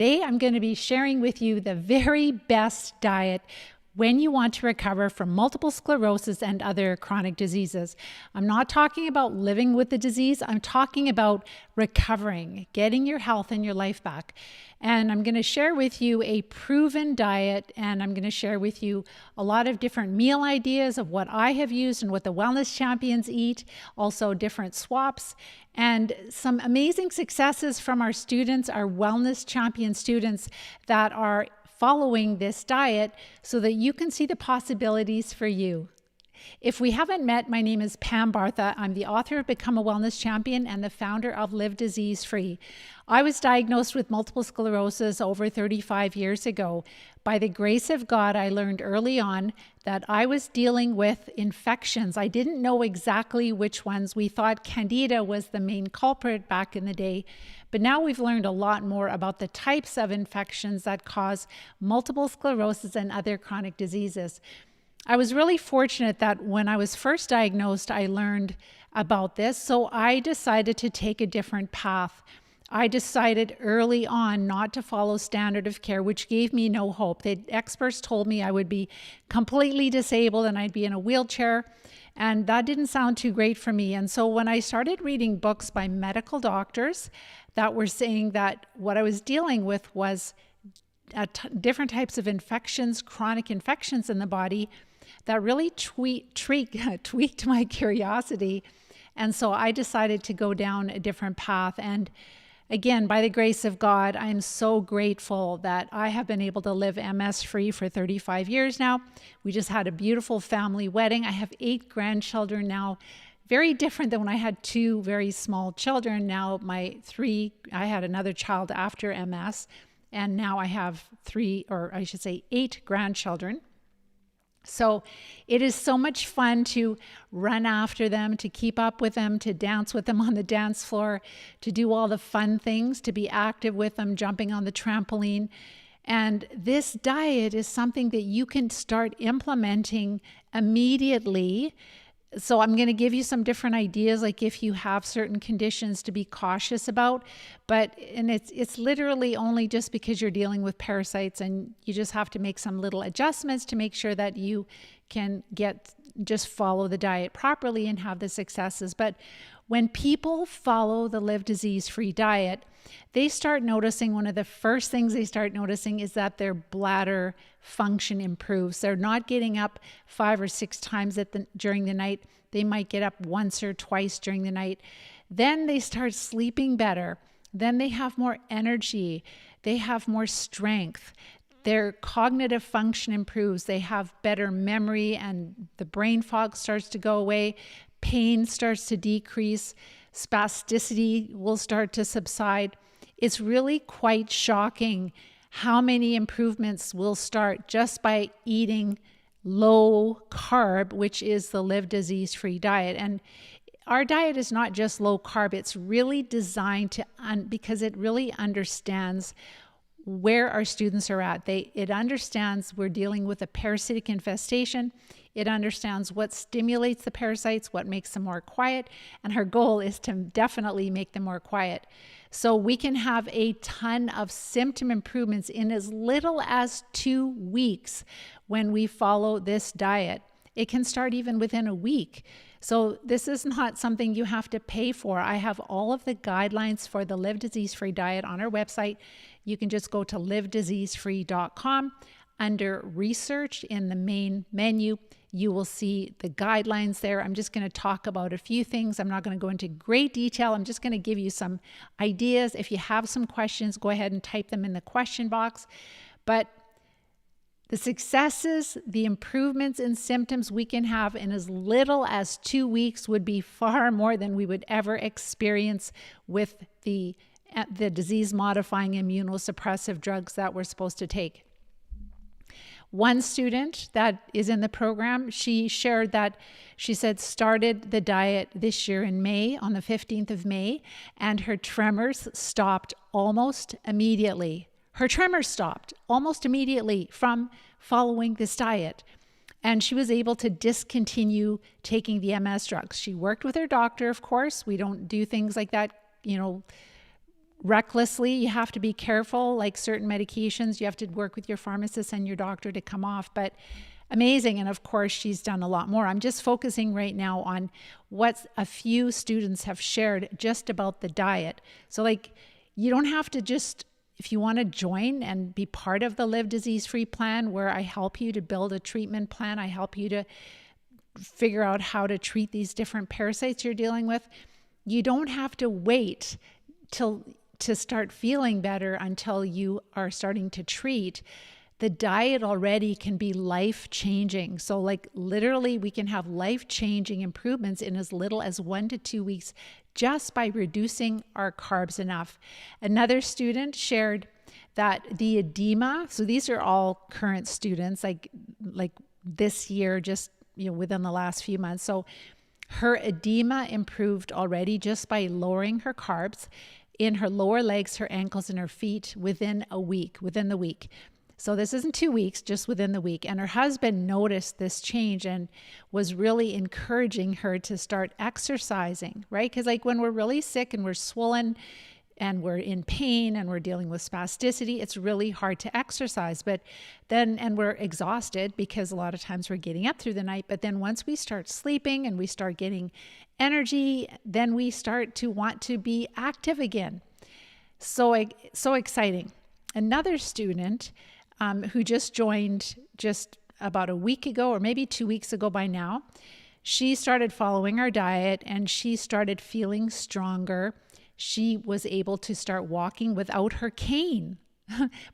Today, I'm going to be sharing with you the very best diet when you want to recover from multiple sclerosis and other chronic diseases. I'm not talking about living with the disease. I'm talking about recovering, getting your health and your life back. And I'm going to share with you a proven diet, and I'm going to share with you a lot of different meal ideas of what I have used and what the wellness champions eat, also different swaps, and some amazing successes from our students, our wellness champion students that are following this diet so that you can see the possibilities for you. If we haven't met, my name is Pam Bartha. I'm the author of Become a Wellness Champion and the founder of Live Disease Free. I was diagnosed with multiple sclerosis over 35 years ago. By the grace of God, I learned early on that I was dealing with infections. I didn't know exactly which ones. We thought Candida was the main culprit back in the day, but now we've learned a lot more about the types of infections that cause multiple sclerosis and other chronic diseases. I was really fortunate that when I was first diagnosed, I learned about this, so I decided to take a different path. I decided early on not to follow standard of care, which gave me no hope. The experts told me I would be completely disabled and I'd be in a wheelchair, and that didn't sound too great for me. And so when I started reading books by medical doctors that were saying that what I was dealing with was different types of infections, chronic infections in the body, that really tweaked my curiosity. And so I decided to go down a different path. And again, by the grace of God, I am so grateful that I have been able to live MS-free for 35 years now. We just had a beautiful family wedding. I have 8 grandchildren now. Very different than when I had 2 very small children. Now I had another child after MS, and now I have 8 grandchildren. So it is so much fun to run after them, to keep up with them, to dance with them on the dance floor, to do all the fun things, to be active with them, jumping on the trampoline. And this diet is something that you can start implementing immediately. So I'm going to give you some different ideas, like if you have certain conditions to be cautious about, and it's literally only just because you're dealing with parasites, and you just have to make some little adjustments to make sure that you can just follow the diet properly and have the successes. But when people follow the Live Disease Free diet, they start noticing, one of the first things they start noticing is that their bladder function improves. They're not getting up 5 or 6 times during the night. They might get up once or twice during the night. Then they start sleeping better. Then they have more energy. They have more strength. Their cognitive function improves. They have better memory, and the brain fog starts to go away. Pain starts to decrease. Spasticity will start to subside. It's really quite shocking how many improvements will start just by eating low carb, which is the Live Disease Free diet. And our diet is not just low carb. It's really designed because it really understands where our students are at. It understands we're dealing with a parasitic infestation. It understands what stimulates the parasites, what makes them more quiet, and our goal is to definitely make them more quiet. So we can have a ton of symptom improvements in as little as 2 weeks when we follow this diet. It can start even within a week. So this is not something you have to pay for. I have all of the guidelines for the Live Disease Free diet on our website. You can just go to livediseasefree.com. Under research in the main menu, you will see the guidelines there. I'm just going to talk about a few things. I'm not going to go into great detail. I'm just going to give you some ideas. If you have some questions, go ahead and type them in the question box. But the successes, the improvements in symptoms we can have in as little as 2 weeks would be far more than we would ever experience with the disease-modifying immunosuppressive drugs that we're supposed to take. One student that is in the program, she shared that she started the diet this year in May, on the 15th of May, and her tremors stopped almost immediately. Her tremors stopped almost immediately from following this diet. And she was able to discontinue taking the MS drugs. She worked with her doctor, of course. We don't do things like that, recklessly. You have to be careful, like certain medications, you have to work with your pharmacist and your doctor to come off, but amazing. And of course, she's done a lot more. I'm just focusing right now on what a few students have shared just about the diet. So like, you don't have to just, if you want to join and be part of the Live Disease-Free plan, where I help you to build a treatment plan, I help you to figure out how to treat these different parasites you're dealing with. You don't have to wait to start feeling better until you are starting to treat. The diet already can be life-changing. So like literally we can have life-changing improvements in as little as 1 to 2 weeks just by reducing our carbs enough. Another student shared that the edema, so these are all current students, like this year, just within the last few months. So her edema improved already just by lowering her carbs in her lower legs, her ankles, and her feet within the week. So this isn't 2 weeks, just within the week. And her husband noticed this change and was really encouraging her to start exercising, right? Because like when we're really sick and we're swollen and we're in pain and we're dealing with spasticity, it's really hard to exercise. And we're exhausted because a lot of times we're getting up through the night. But then once we start sleeping and we start getting energy, then we start to want to be active again. So exciting. Another student who just joined just about a week ago, or maybe 2 weeks ago by now, she started following our diet and she started feeling stronger. She was able to start walking without her cane.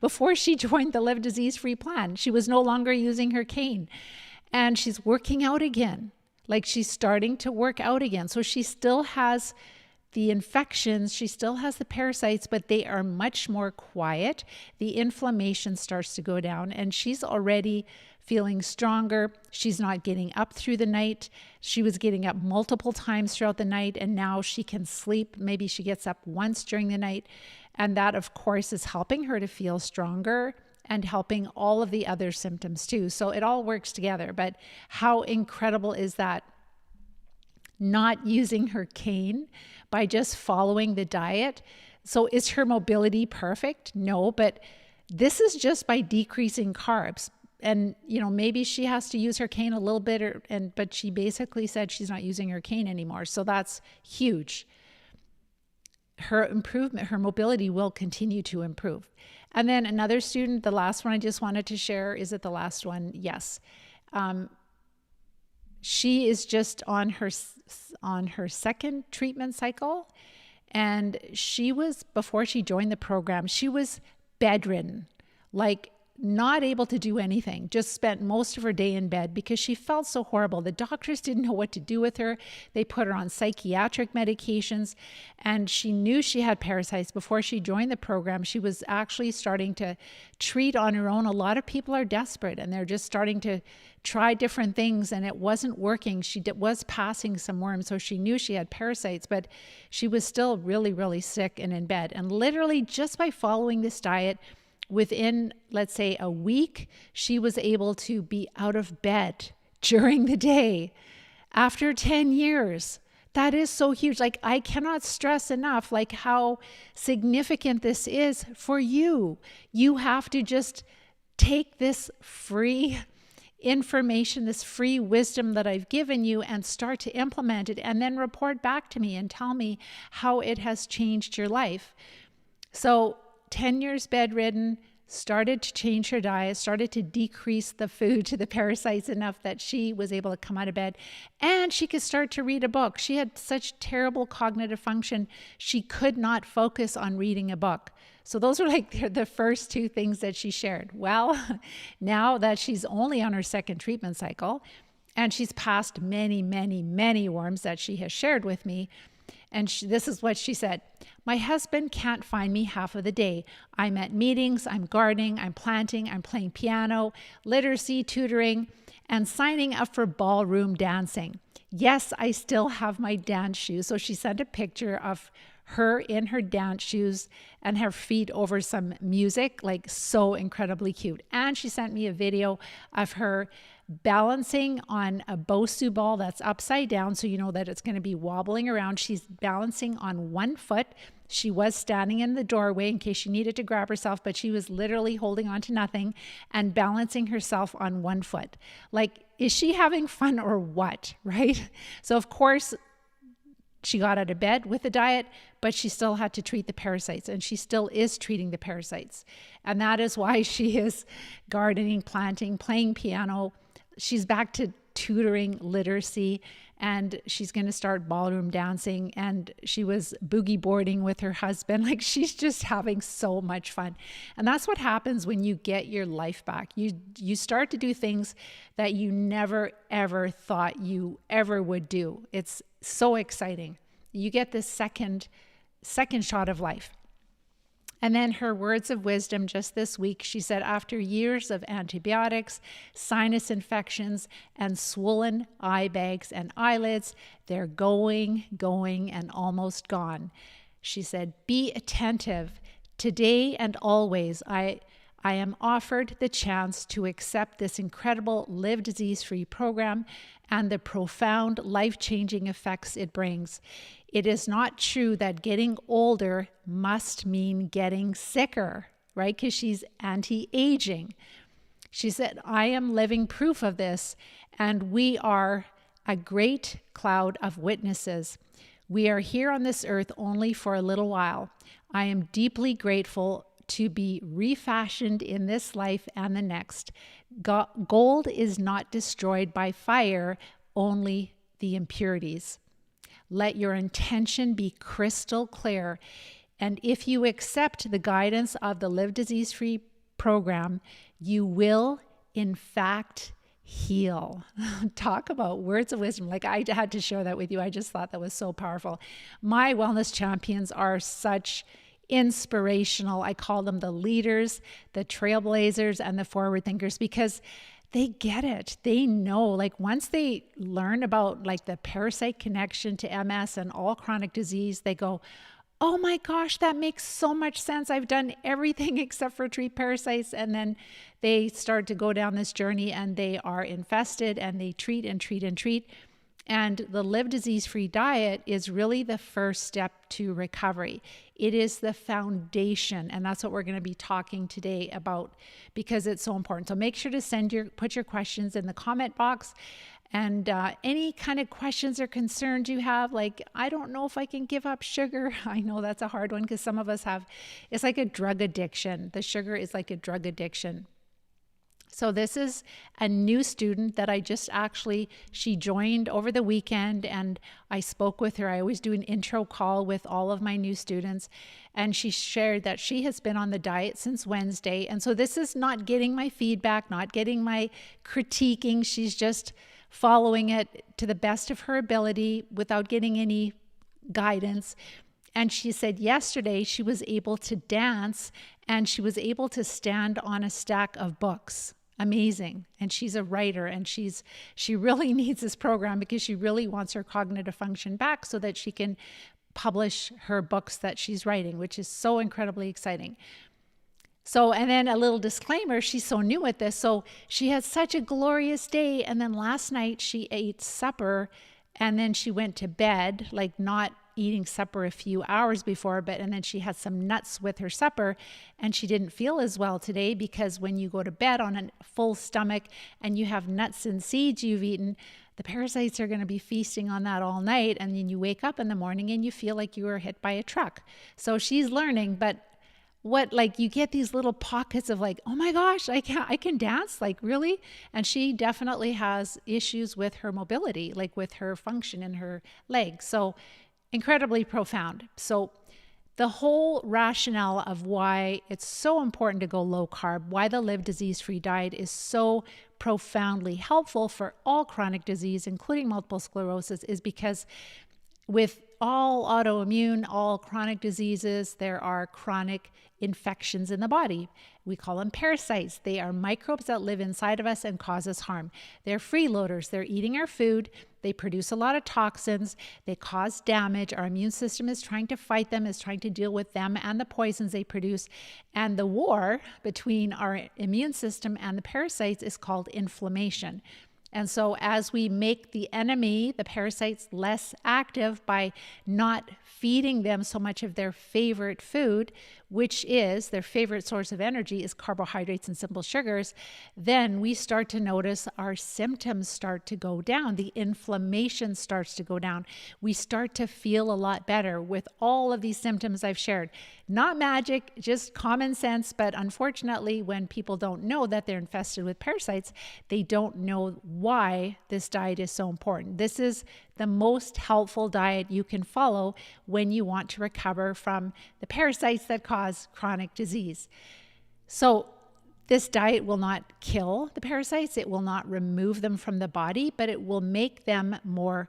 Before she joined the Live Disease-Free plan, she was no longer using her cane. And she's working out again. Like she's starting to work out again. So she still has the infections, she still has the parasites, but they are much more quiet. The inflammation starts to go down and she's already feeling stronger. She's not getting up through the night. She was getting up multiple times throughout the night and now she can sleep. Maybe she gets up once during the night. And that, of course, is helping her to feel stronger and helping all of the other symptoms too. So it all works together. But how incredible is that? Not using her cane by just following the diet. So is her mobility perfect? No, but this is just by decreasing carbs. And, maybe she has to use her cane a little bit, but she basically said she's not using her cane anymore. So that's huge. Her mobility will continue to improve. And then another student, the last one I just wanted to share, is it the last one? Yes. She is just on her second treatment cycle. And before she joined the program, she was bedridden, like not able to do anything, just spent most of her day in bed because she felt so horrible. The doctors didn't know what to do with her. They put her on psychiatric medications and she knew she had parasites. Before she joined the program, she was actually starting to treat on her own. A lot of people are desperate and they're just starting to try different things and it wasn't working. She was passing some worms, so she knew she had parasites, but she was still really, really sick and in bed. And literally just by following this diet, within, let's say, a week, she was able to be out of bed during the day after 10 years. That is so huge. Like, I cannot stress enough, like, how significant this is for you. You have to just take this free information, this free wisdom that I've given you and start to implement it and then report back to me and tell me how it has changed your life. So 10 years bedridden, started to change her diet, started to decrease the food to the parasites enough that she was able to come out of bed and she could start to read a book. She had such terrible cognitive function, she could not focus on reading a book. So those are like the first two things that she shared. Well, now that she's only on her second treatment cycle and she's passed many, many, many worms that she has shared with me, and this is what she said. My husband can't find me half of the day. I'm at meetings, I'm gardening, I'm planting, I'm playing piano, literacy, tutoring, and signing up for ballroom dancing. Yes, I still have my dance shoes. So she sent a picture of her in her dance shoes and her feet over some music, like so incredibly cute. And she sent me a video of her balancing on a Bosu ball that's upside down, so you know that it's going to be wobbling around. She's balancing on one foot. She was standing in the doorway in case she needed to grab herself, but she was literally holding on to nothing and balancing herself on one foot. Like, is she having fun or what, right? So of course, she got out of bed with the diet, but she still had to treat the parasites, and she still is treating the parasites. And that is why she is gardening, planting, playing piano. She's back to tutoring literacy, and she's going to start ballroom dancing, and she was boogie boarding with her husband. Like, she's just having so much fun. And that's what happens when you get your life back. You start to do things that you never ever thought you ever would do. It's so exciting. You get this second shot of life. And then her words of wisdom just this week, she said, after years of antibiotics, sinus infections, and swollen eye bags and eyelids, they're going, and almost gone. She said, be attentive. Today and always, I am offered the chance to accept this incredible Live Disease-Free program and the profound life-changing effects it brings. It is not true that getting older must mean getting sicker, right? Because she's anti-aging. She said, I am living proof of this, and we are a great cloud of witnesses. We are here on this earth only for a little while. I am deeply grateful to be refashioned in this life and the next. Gold is not destroyed by fire, only the impurities. Let your intention be crystal clear. And if you accept the guidance of the Live Disease-Free program, you will, in fact, heal. Talk about words of wisdom. Like, I had to share that with you. I just thought that was so powerful. My wellness champions are such inspirational. I call them the leaders, the trailblazers, and the forward thinkers, because they get it. They know, like, once they learn about like the parasite connection to MS and all chronic disease, they go, oh my gosh, that makes so much sense. I've done everything except for treat parasites. And then they start to go down this journey, and they are infested, and they treat and treat and treat. And the Live Disease-Free diet is really the first step to recovery. It is the foundation, and that's what we're going to be talking today about, because it's so important. So make sure to put your questions in the comment box, and any kind of questions or concerns you have, like, I don't know if I can give up sugar. I know that's a hard one, because some of us have, it's like a drug addiction. The sugar is like a drug addiction. So this is a new student that she joined over the weekend, and I spoke with her. I always do an intro call with all of my new students, and she shared that she has been on the diet since Wednesday. And so this is not getting my feedback, not getting my critiquing. She's just following it to the best of her ability without getting any guidance. And she said yesterday she was able to dance, and she was able to stand on a stack of books. Amazing. And she's a writer, and she really needs this program, because she really wants her cognitive function back so that she can publish her books that she's writing, which is so incredibly exciting. So, and then a little disclaimer, she's so new at this. So she had such a glorious day. And then last night she ate supper, and then she went to bed, like not eating supper a few hours before, and then she had some nuts with her supper, and she didn't feel as well today, because when you go to bed on a full stomach and you have nuts and seeds you've eaten, the parasites are going to be feasting on that all night, and then you wake up in the morning and you feel like you were hit by a truck. So she's learning, but you get these little pockets of like, oh my gosh, I can dance, like, really? And she definitely has issues with her mobility, like with her function in her legs. So incredibly profound. So the whole rationale of why it's so important to go low carb, why the Live Disease-Free diet is so profoundly helpful for all chronic disease, including multiple sclerosis, is because with all autoimmune, all chronic diseases, there are chronic infections in the body. We call them parasites. They are microbes that live inside of us and cause us harm. They're freeloaders. They're eating our food. They produce a lot of toxins. They cause damage. Our immune system is trying to fight them, is trying to deal with them and the poisons they produce. And the war between our immune system and the parasites is called inflammation. And so as we make the enemy, the parasites, less active by not feeding them so much of their favorite food, which is their favorite source of energy is carbohydrates and simple sugars, then we start to notice our symptoms start to go down. The inflammation starts to go down. We start to feel a lot better with all of these symptoms I've shared. Not magic, just common sense, but unfortunately, when people don't know that they're infested with parasites, they don't know why this diet is so important. This is the most helpful diet you can follow when you want to recover from the parasites that cause chronic disease. So this diet will not kill the parasites. It will not remove them from the body, but it will make them more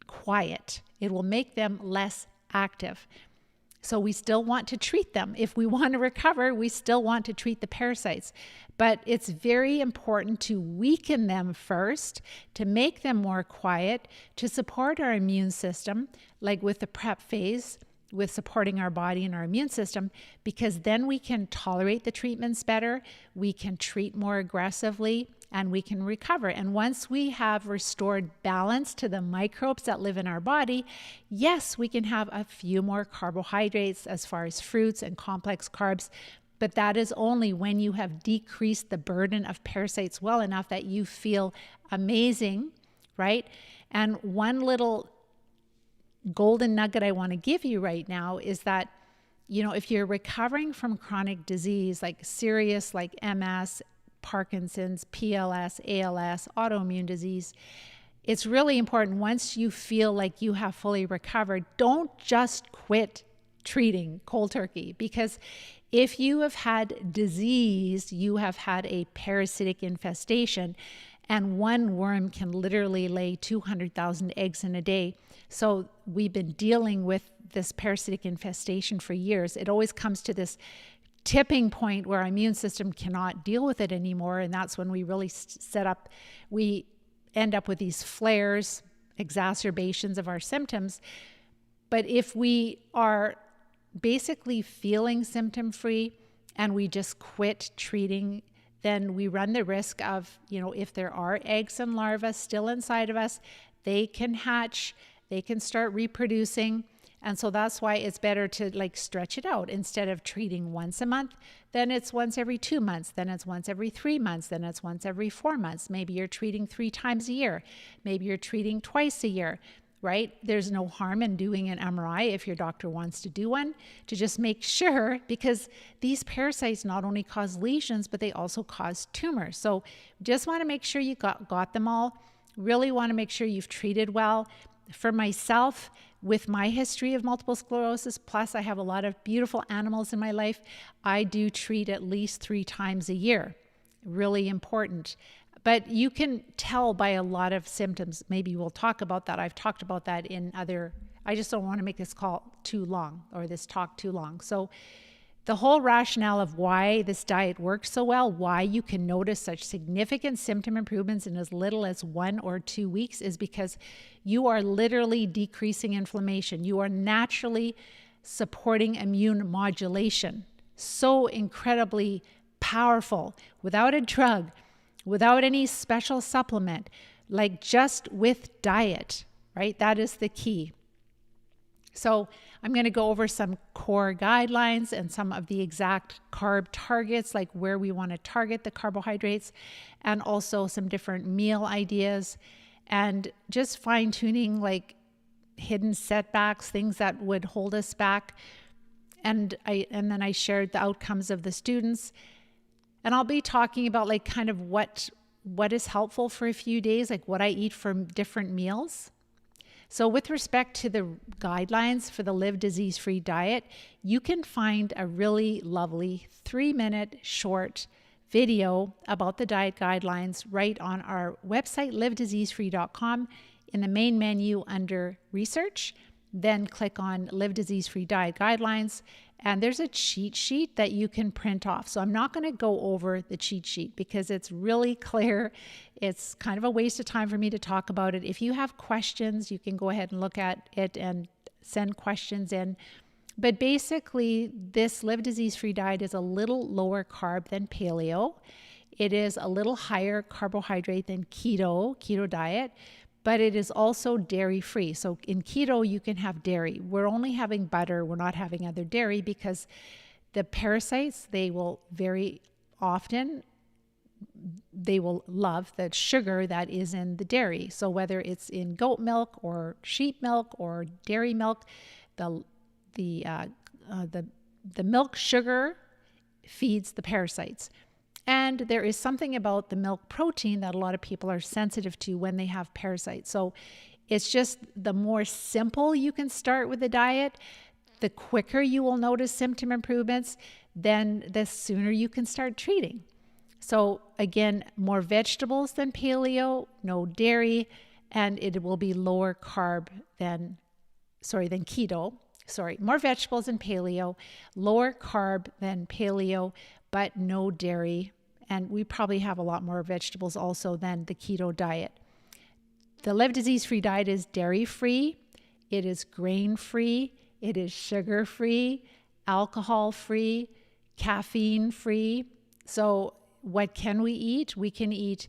quiet. It will make them less active. So we still want to treat them. If we want to recover, we still want to treat the parasites. But it's very important to weaken them first, to make them more quiet, to support our immune system, like with the prep phase, with supporting our body and our immune system, because then we can tolerate the treatments better, we can treat more aggressively, and we can recover. And once we have restored balance to the microbes that live in our body, yes, we can have a few more carbohydrates as far as fruits and complex carbs, but that is only when you have decreased the burden of parasites well enough that you feel amazing, right? And one little golden nugget I want to give you right now is that, if you're recovering from chronic disease, like serious, like MS, Parkinson's, PLS, ALS, autoimmune disease, it's really important once you feel like you have fully recovered, don't just quit treating cold turkey, because if you have had disease, you have had a parasitic infestation, and one worm can literally lay 200,000 eggs in a day. So we've been dealing with this parasitic infestation for years. It always comes to this tipping point where our immune system cannot deal with it anymore. And that's when we really we end up with these flares, exacerbations of our symptoms. But if we are basically feeling symptom-free and we just quit treating, then we run the risk of, if there are eggs and larvae still inside of us, they can hatch, they can start reproducing. And so that's why it's better to stretch it out. Instead of treating once a month, then it's once every 2 months, then it's once every 3 months, then it's once every 4 months. Maybe you're treating 3 times a year. Maybe you're treating twice a year, right? There's no harm in doing an MRI if your doctor wants to do one, to just make sure, because these parasites not only cause lesions, but they also cause tumors. So just want to make sure you got them all. Really want to make sure you've treated well. For myself, with my history of multiple sclerosis, plus I have a lot of beautiful animals in my life, I do treat at least 3 times a year. Really important. But you can tell by a lot of symptoms. Maybe we'll talk about that. I've talked about that in I just don't want to make this call too long, or this talk too long. So the whole rationale of why this diet works so well, why you can notice such significant symptom improvements in as little as 1 or 2 weeks, is because you are literally decreasing inflammation. You are naturally supporting immune modulation. So incredibly powerful, without a drug, without any special supplement, just with diet, right? That is the key. So I'm going to go over some core guidelines and some of the exact carb targets, like where we want to target the carbohydrates, and also some different meal ideas, and just fine-tuning hidden setbacks, things that would hold us back. And then I shared the outcomes of the students. And I'll be talking about kind of what is helpful for a few days, what I eat for different meals. So with respect to the guidelines for the Live Disease-Free diet, you can find a really lovely 3-minute short video about the diet guidelines right on our website, livediseasefree.com, in the main menu under Research. Then click on Live Disease-Free Diet Guidelines, And there's a cheat sheet that you can print off. So I'm not going to go over the cheat sheet because it's really clear. It's kind of a waste of time for me to talk about it. If you have questions, you can go ahead and look at it and send questions in. But basically, this Live Disease-Free diet is a little lower carb than paleo. It is a little higher carbohydrate than keto diet, but it is also dairy-free. So in keto, you can have dairy. We're only having butter. We're not having other dairy because the parasites, they will very often, they will love the sugar that is in the dairy. So whether it's in goat milk or sheep milk or dairy milk, the milk sugar feeds the parasites. And there is something about the milk protein that a lot of people are sensitive to when they have parasites. So it's just the more simple you can start with the diet, the quicker you will notice symptom improvements, then the sooner you can start treating. So again, more vegetables than paleo, no dairy, and it will be lower carb than keto. More vegetables than paleo, lower carb than paleo, but no dairy. And we probably have a lot more vegetables also than the keto diet. The Live Disease-Free diet is dairy-free, it is grain-free, it is sugar-free, alcohol-free, caffeine-free. So what can we eat? We can eat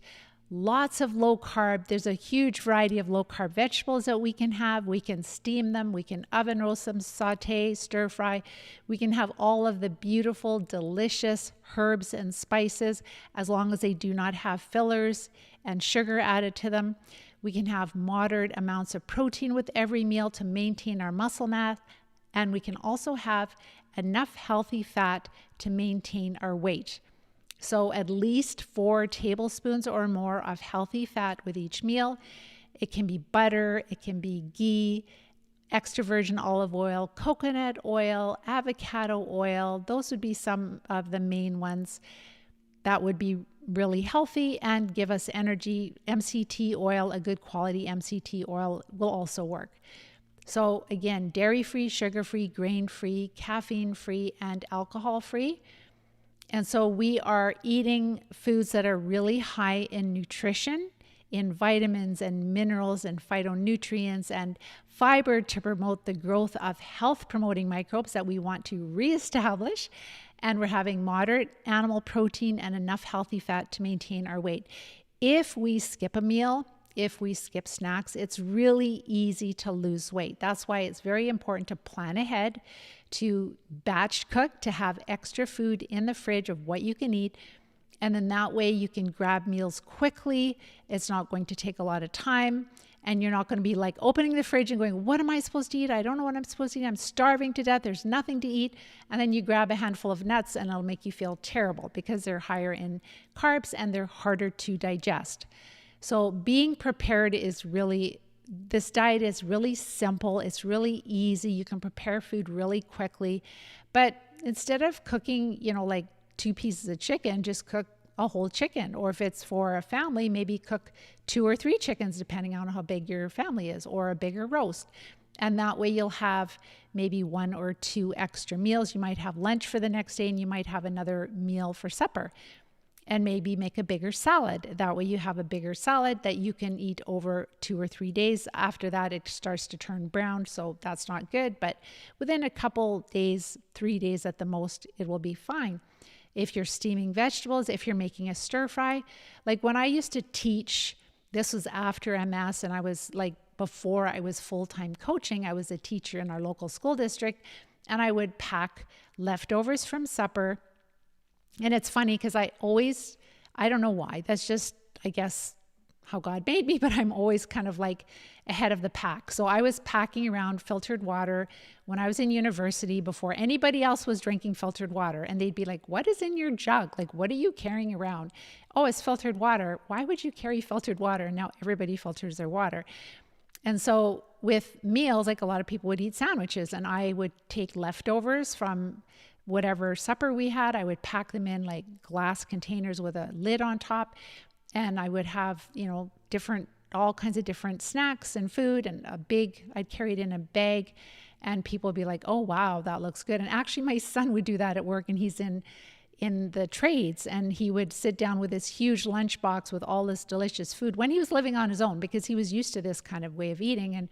lots of low carb. There's a huge variety of low carb vegetables that we can have. We can steam them. We can oven roast them, saute, stir fry. We can have all of the beautiful, delicious herbs and spices as long as they do not have fillers and sugar added to them. We can have moderate amounts of protein with every meal to maintain our muscle mass. And we can also have enough healthy fat to maintain our weight. So at least 4 tablespoons or more of healthy fat with each meal. It can be butter, it can be ghee, extra virgin olive oil, coconut oil, avocado oil. Those would be some of the main ones that would be really healthy and give us energy. MCT oil, a good quality MCT oil, will also work. So again, dairy-free, sugar-free, grain-free, caffeine-free, and alcohol-free. And so we are eating foods that are really high in nutrition, in vitamins and minerals and phytonutrients and fiber to promote the growth of health-promoting microbes that we want to reestablish. And we're having moderate animal protein and enough healthy fat to maintain our weight. If we skip a meal, if we skip snacks, it's really easy to lose weight. That's why it's very important to plan ahead, to batch cook, to have extra food in the fridge of what you can eat. And then that way you can grab meals quickly. It's not going to take a lot of time. And you're not going to be like opening the fridge and going, what am I supposed to eat? I don't know what I'm supposed to eat. I'm starving to death. There's nothing to eat. And then you grab a handful of nuts and it'll make you feel terrible because they're higher in carbs and they're harder to digest. So being prepared is really, this diet is really simple. It's really easy. You can prepare food really quickly. But instead of cooking, like 2 pieces of chicken, just cook a whole chicken. Or if it's for a family, maybe cook 2 or 3 chickens, depending on how big your family is, or a bigger roast. And that way you'll have maybe 1 or 2 extra meals. You might have lunch for the next day and you might have another meal for supper. And maybe make a bigger salad. That way you have a bigger salad that you can eat over 2 or 3 days. After that, it starts to turn brown, so that's not good. But within a couple days, 3 days at the most, it will be fine. If you're steaming vegetables, if you're making a stir fry, like when I used to teach, this was after MS, and I was like, before I was full-time coaching, I was a teacher in our local school district, and I would pack leftovers from supper. And it's funny because I don't know why, that's just, I guess, how God made me, but I'm always kind of like ahead of the pack. So I was packing around filtered water when I was in university before anybody else was drinking filtered water. And they'd be like, what is in your jug? Like, what are you carrying around? Oh, it's filtered water. Why would you carry filtered water? And now everybody filters their water. And so with meals, like a lot of people would eat sandwiches, and I would take leftovers from whatever supper we had. I would pack them in like glass containers with a lid on top. And I would have, all kinds of different snacks and food, and I'd carry it in a bag. and people would be like, oh, wow, that looks good. And actually my son would do that at work, and he's in the trades, and he would sit down with this huge lunchbox with all this delicious food when he was living on his own, because he was used to this kind of way of eating, and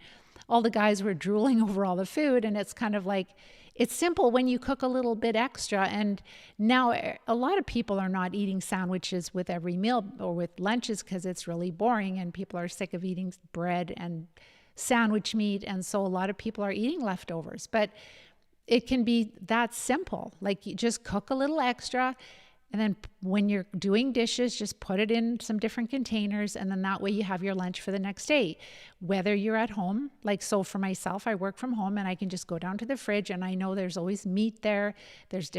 all the guys were drooling over all the food. And it's kind of like, it's simple when you cook a little bit extra. And now a lot of people are not eating sandwiches with every meal or with lunches because it's really boring, and people are sick of eating bread and sandwich meat. And so a lot of people are eating leftovers, but it can be that simple. Like, you just cook a little extra, and then when you're doing dishes, just put it in some different containers, and then that way you have your lunch for the next day. Whether you're at home, like, so for myself, I work from home, and I can just go down to the fridge, and I know there's always meat there. There's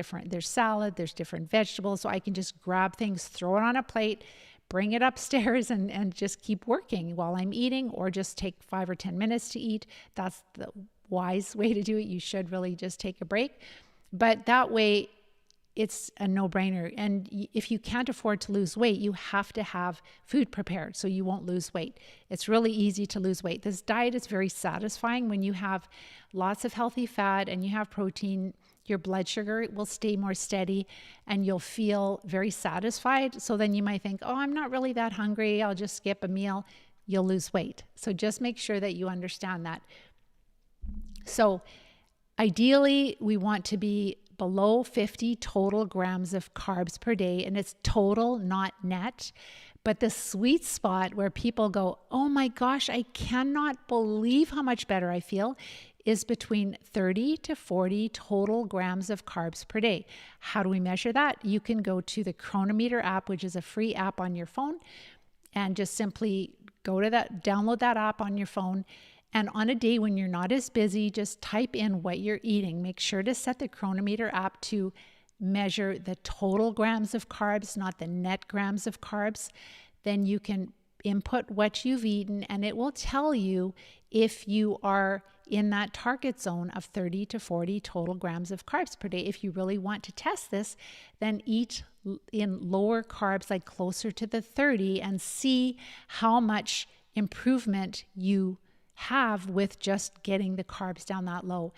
salad, there's different vegetables. So I can just grab things, throw it on a plate, bring it upstairs, and just keep working while I'm eating, or just take 5 or 10 minutes to eat. That's the wise way to do it. You should really just take a break. But that way, it's a no-brainer. And if you can't afford to lose weight, you have to have food prepared so you won't lose weight. It's really easy to lose weight. This diet is very satisfying when you have lots of healthy fat and you have protein. Your blood sugar will stay more steady, and you'll feel very satisfied. So then you might think, oh, I'm not really that hungry, I'll just skip a meal. You'll lose weight. So just make sure that you understand that. So ideally, we want to be below 50 total grams of carbs per day, and it's total, not net. But the sweet spot where people go, oh my gosh, I cannot believe how much better I feel, is between 30 to 40 total grams of carbs per day. How do we measure that? You can go to the Chronometer app, which is a free app on your phone, and just simply go to that, download that app on your phone. And on a day when you're not as busy, just type in what you're eating. Make sure to set the Chronometer app to measure the total grams of carbs, not the net grams of carbs. Then you can input what you've eaten, and it will tell you if you are in that target zone of 30 to 40 total grams of carbs per day. If you really want to test this, then eat in lower carbs, like closer to the 30, and see how much improvement you have with just getting the carbs down that low.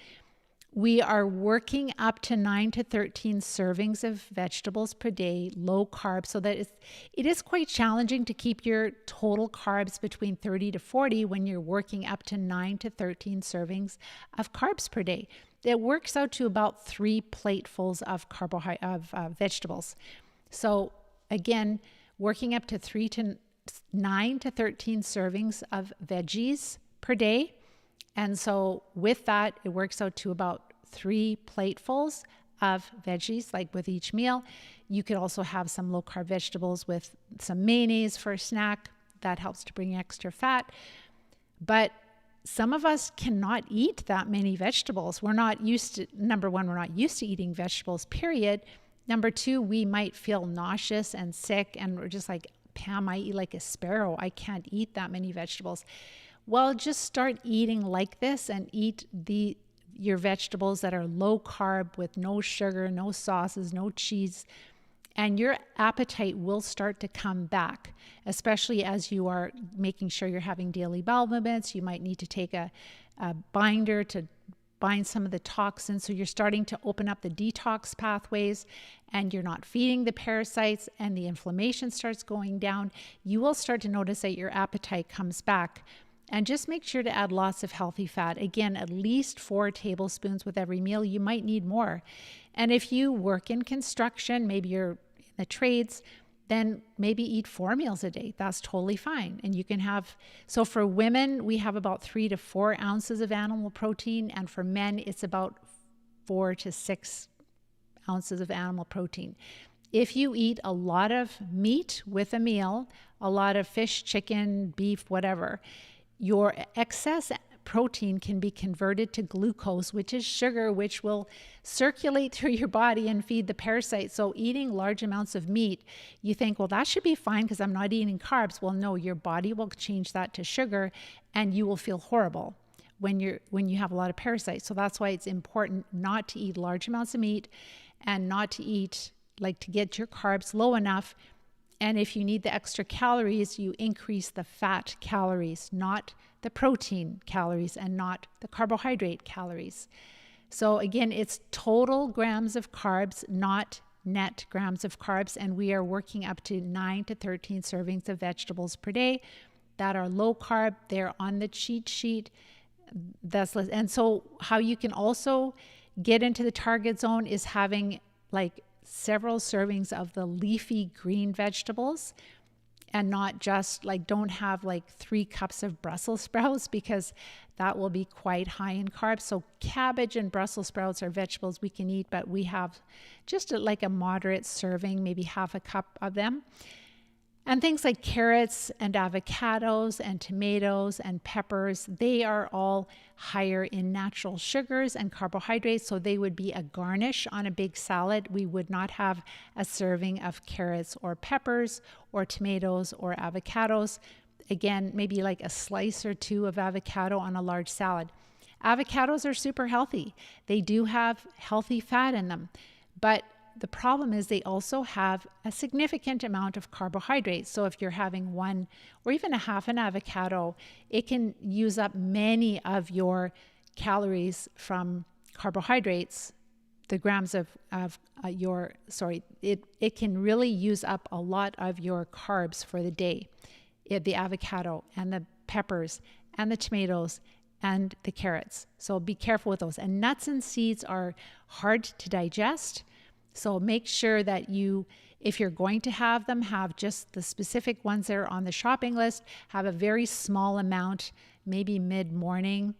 We are working up to 9 to 13 servings of vegetables per day, low carb, so that it is quite challenging to keep your total carbs between 30 to 40 when you're working up to 9 to 13 servings of carbs per day. It works out to about 3 platefuls of vegetables. So again, working up to 9 to 13 servings of veggies per day. And so with that, it works out to about 3 platefuls of veggies, like with each meal. You could also have some low carb vegetables with some mayonnaise for a snack. That helps to bring extra fat. But some of us cannot eat that many vegetables. We're not used to, number one, we're not used to eating vegetables, period. Number two, we might feel nauseous and sick, and we're just like, Pam, I eat like a sparrow. I can't eat that many vegetables. Well, just start eating like this and eat your vegetables that are low carb with no sugar, no sauces, no cheese, and your appetite will start to come back, especially as you are making sure you're having daily bowel movements. You might need to take a binder to bind some of the toxins. So you're starting to open up the detox pathways, and you're not feeding the parasites, and the inflammation starts going down. You will start to notice that your appetite comes back. And just make sure to add lots of healthy fat. Again, at least 4 tablespoons with every meal. You might need more. And if you work in construction, maybe you're in the trades, then maybe eat 4 meals a day. That's totally fine. And you can have, so for women, we have about 3 to 4 ounces of animal protein. And for men, it's about 4 to 6 ounces of animal protein. If you eat a lot of meat with a meal, a lot of fish, chicken, beef, whatever, your excess protein can be converted to glucose, which is sugar, which will circulate through your body and feed the parasites. So eating large amounts of meat, you think, well, that should be fine because I'm not eating carbs. Well, no, your body will change that to sugar, and you will feel horrible when you have a lot of parasites. So that's why it's important not to eat large amounts of meat, and not to eat, like, to get your carbs low enough. And if you need the extra calories, you increase the fat calories, not the protein calories and not the carbohydrate calories. So again, it's total grams of carbs, not net grams of carbs. And we are working up to 9 to 13 servings of vegetables per day that are low carb. They're on the cheat sheet. And so how you can also get into the target zone is having like several servings of the leafy green vegetables, and not just like, don't have like 3 cups of Brussels sprouts, because that will be quite high in carbs. So cabbage and Brussels sprouts are vegetables we can eat, but we have just like a moderate serving, maybe half a cup of them. And things like carrots and avocados and tomatoes and peppers, they are all higher in natural sugars and carbohydrates, so they would be a garnish on a big salad. We would not have a serving of carrots or peppers or tomatoes or avocados. Again, maybe like a slice or 2 of avocado on a large salad. Avocados are super healthy. They do have healthy fat in them, but the problem is they also have a significant amount of carbohydrates. So if you're having 1 or even a half an avocado, it can use up many of your calories from carbohydrates, the grams it can really use up a lot of your carbs for the day. The avocado and the peppers and the tomatoes and the carrots. So be careful with those. And nuts and seeds are hard to digest. So make sure that if you're going to have them, have just the specific ones that are on the shopping list. Have a very small amount, maybe mid-morning,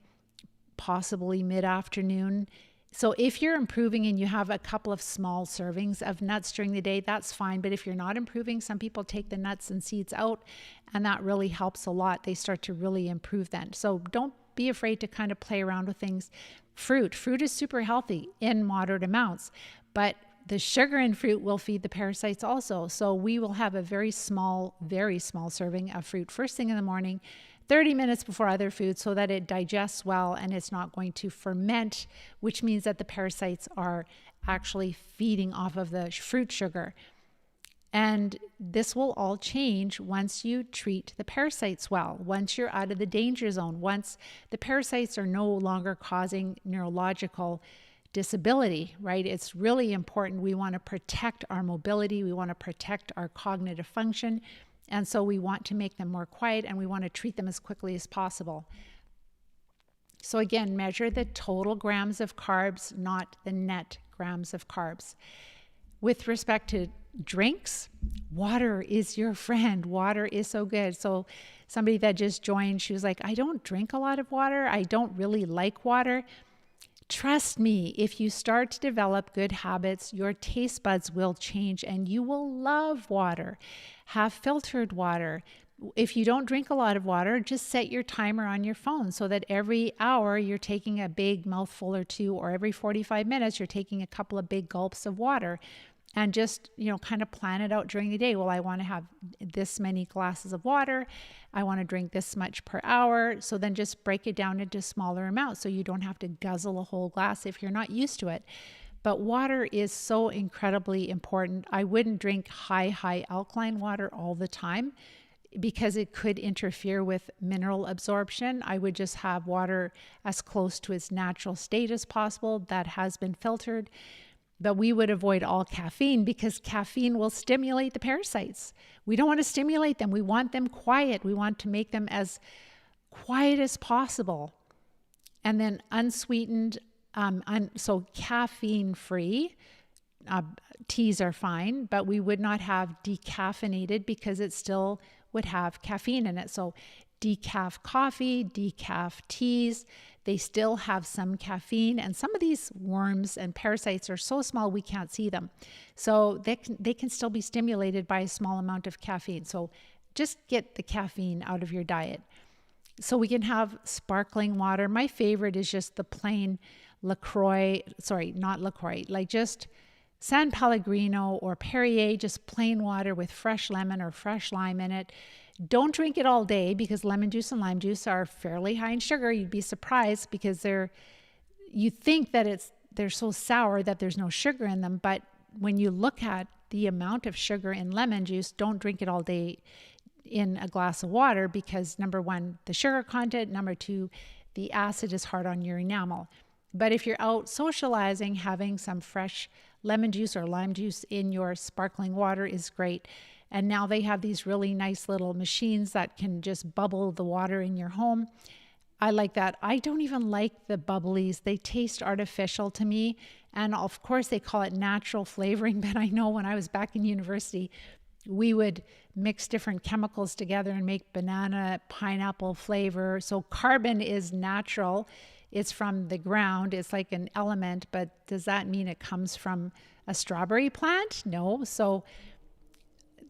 possibly mid-afternoon. So if you're improving and you have a couple of small servings of nuts during the day, that's fine. But if you're not improving, some people take the nuts and seeds out, and that really helps a lot. They start to really improve then. So don't be afraid to kind of play around with things. Fruit is super healthy in moderate amounts, but the sugar in fruit will feed the parasites also. So we will have a very small serving of fruit first thing in the morning, 30 minutes before other foods, so that it digests well and it's not going to ferment, which means that the parasites are actually feeding off of the fruit sugar. And this will all change once you treat the parasites well, once you're out of the danger zone, once the parasites are no longer causing neurological disability, right? It's really important. We want to protect our mobility. We want to protect our cognitive function. And so we want to make them more quiet, and we want to treat them as quickly as possible. So again, measure the total grams of carbs, not the net grams of carbs. With respect to drinks, water is your friend. Water is so good. So somebody that just joined, she was like, I don't drink a lot of water. I don't really like water. Trust me, if you start to develop good habits, your taste buds will change and you will love water. Have filtered water. If you don't drink a lot of water, just set your timer on your phone so that every hour you're taking a big mouthful or 2, or every 45 minutes you're taking a couple of big gulps of water. And just, kind of plan it out during the day. Well, I want to have this many glasses of water. I want to drink this much per hour. So then just break it down into smaller amounts so you don't have to guzzle a whole glass if you're not used to it. But water is so incredibly important. I wouldn't drink high alkaline water all the time because it could interfere with mineral absorption. I would just have water as close to its natural state as possible that has been filtered. But we would avoid all caffeine because caffeine will stimulate the parasites. We don't want to stimulate them. We want them quiet. We want to make them as quiet as possible. And then unsweetened, so caffeine-free teas are fine, but we would not have decaffeinated because it still would have caffeine in it. So decaf coffee, decaf teas, they still have some caffeine, and some of these worms and parasites are so small we can't see them. So they can still be stimulated by a small amount of caffeine. So just get the caffeine out of your diet. So we can have sparkling water. My favorite is just the plain like just San Pellegrino or Perrier, just plain water with fresh lemon or fresh lime in it. Don't drink it all day because lemon juice and lime juice are fairly high in sugar. You'd be surprised because you think that they're so sour that there's no sugar in them. But when you look at the amount of sugar in lemon juice, don't drink it all day in a glass of water because number one, the sugar content, number two, the acid is hard on your enamel. But if you're out socializing, having some fresh lemon juice or lime juice in your sparkling water is great. And now they have these really nice little machines that can just bubble the water in your home. I like that. I don't even like the bubblies. They taste artificial to me. And of course they call it natural flavoring, but I know when I was back in university, we would mix different chemicals together and make banana, pineapple flavor. So carbon is natural. It's from the ground. It's like an element, but does that mean it comes from a strawberry plant? No. So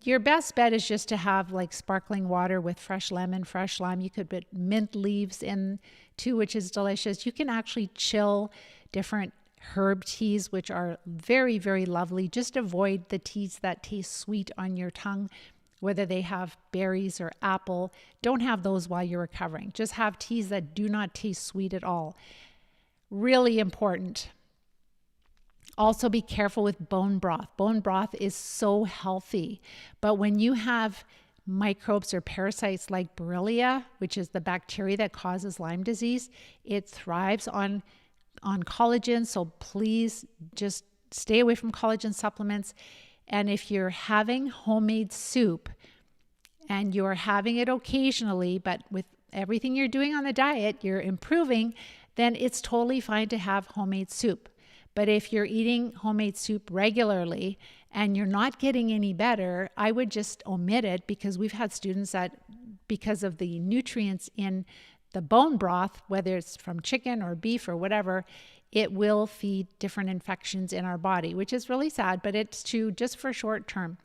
your best bet is just to have like sparkling water with fresh lemon, fresh lime. You could put mint leaves in too, which is delicious. You can actually chill different herb teas, which are very, very lovely. Just avoid the teas that taste sweet on your tongue, whether they have berries or apple. Don't have those while you're recovering. Just have teas that do not taste sweet at all. Really important. Also be careful with bone broth. Bone broth is so healthy, but when you have microbes or parasites like Borrelia, which is the bacteria that causes Lyme disease, it thrives on collagen. So please just stay away from collagen supplements. And if you're having homemade soup and you're having it occasionally, but with everything you're doing on the diet, you're improving, then it's totally fine to have homemade soup. But if you're eating homemade soup regularly and you're not getting any better, I would just omit it, because we've had students that, because of the nutrients in the bone broth, whether it's from chicken or beef or whatever, it will feed different infections in our body, which is really sad, but it's true just for short term.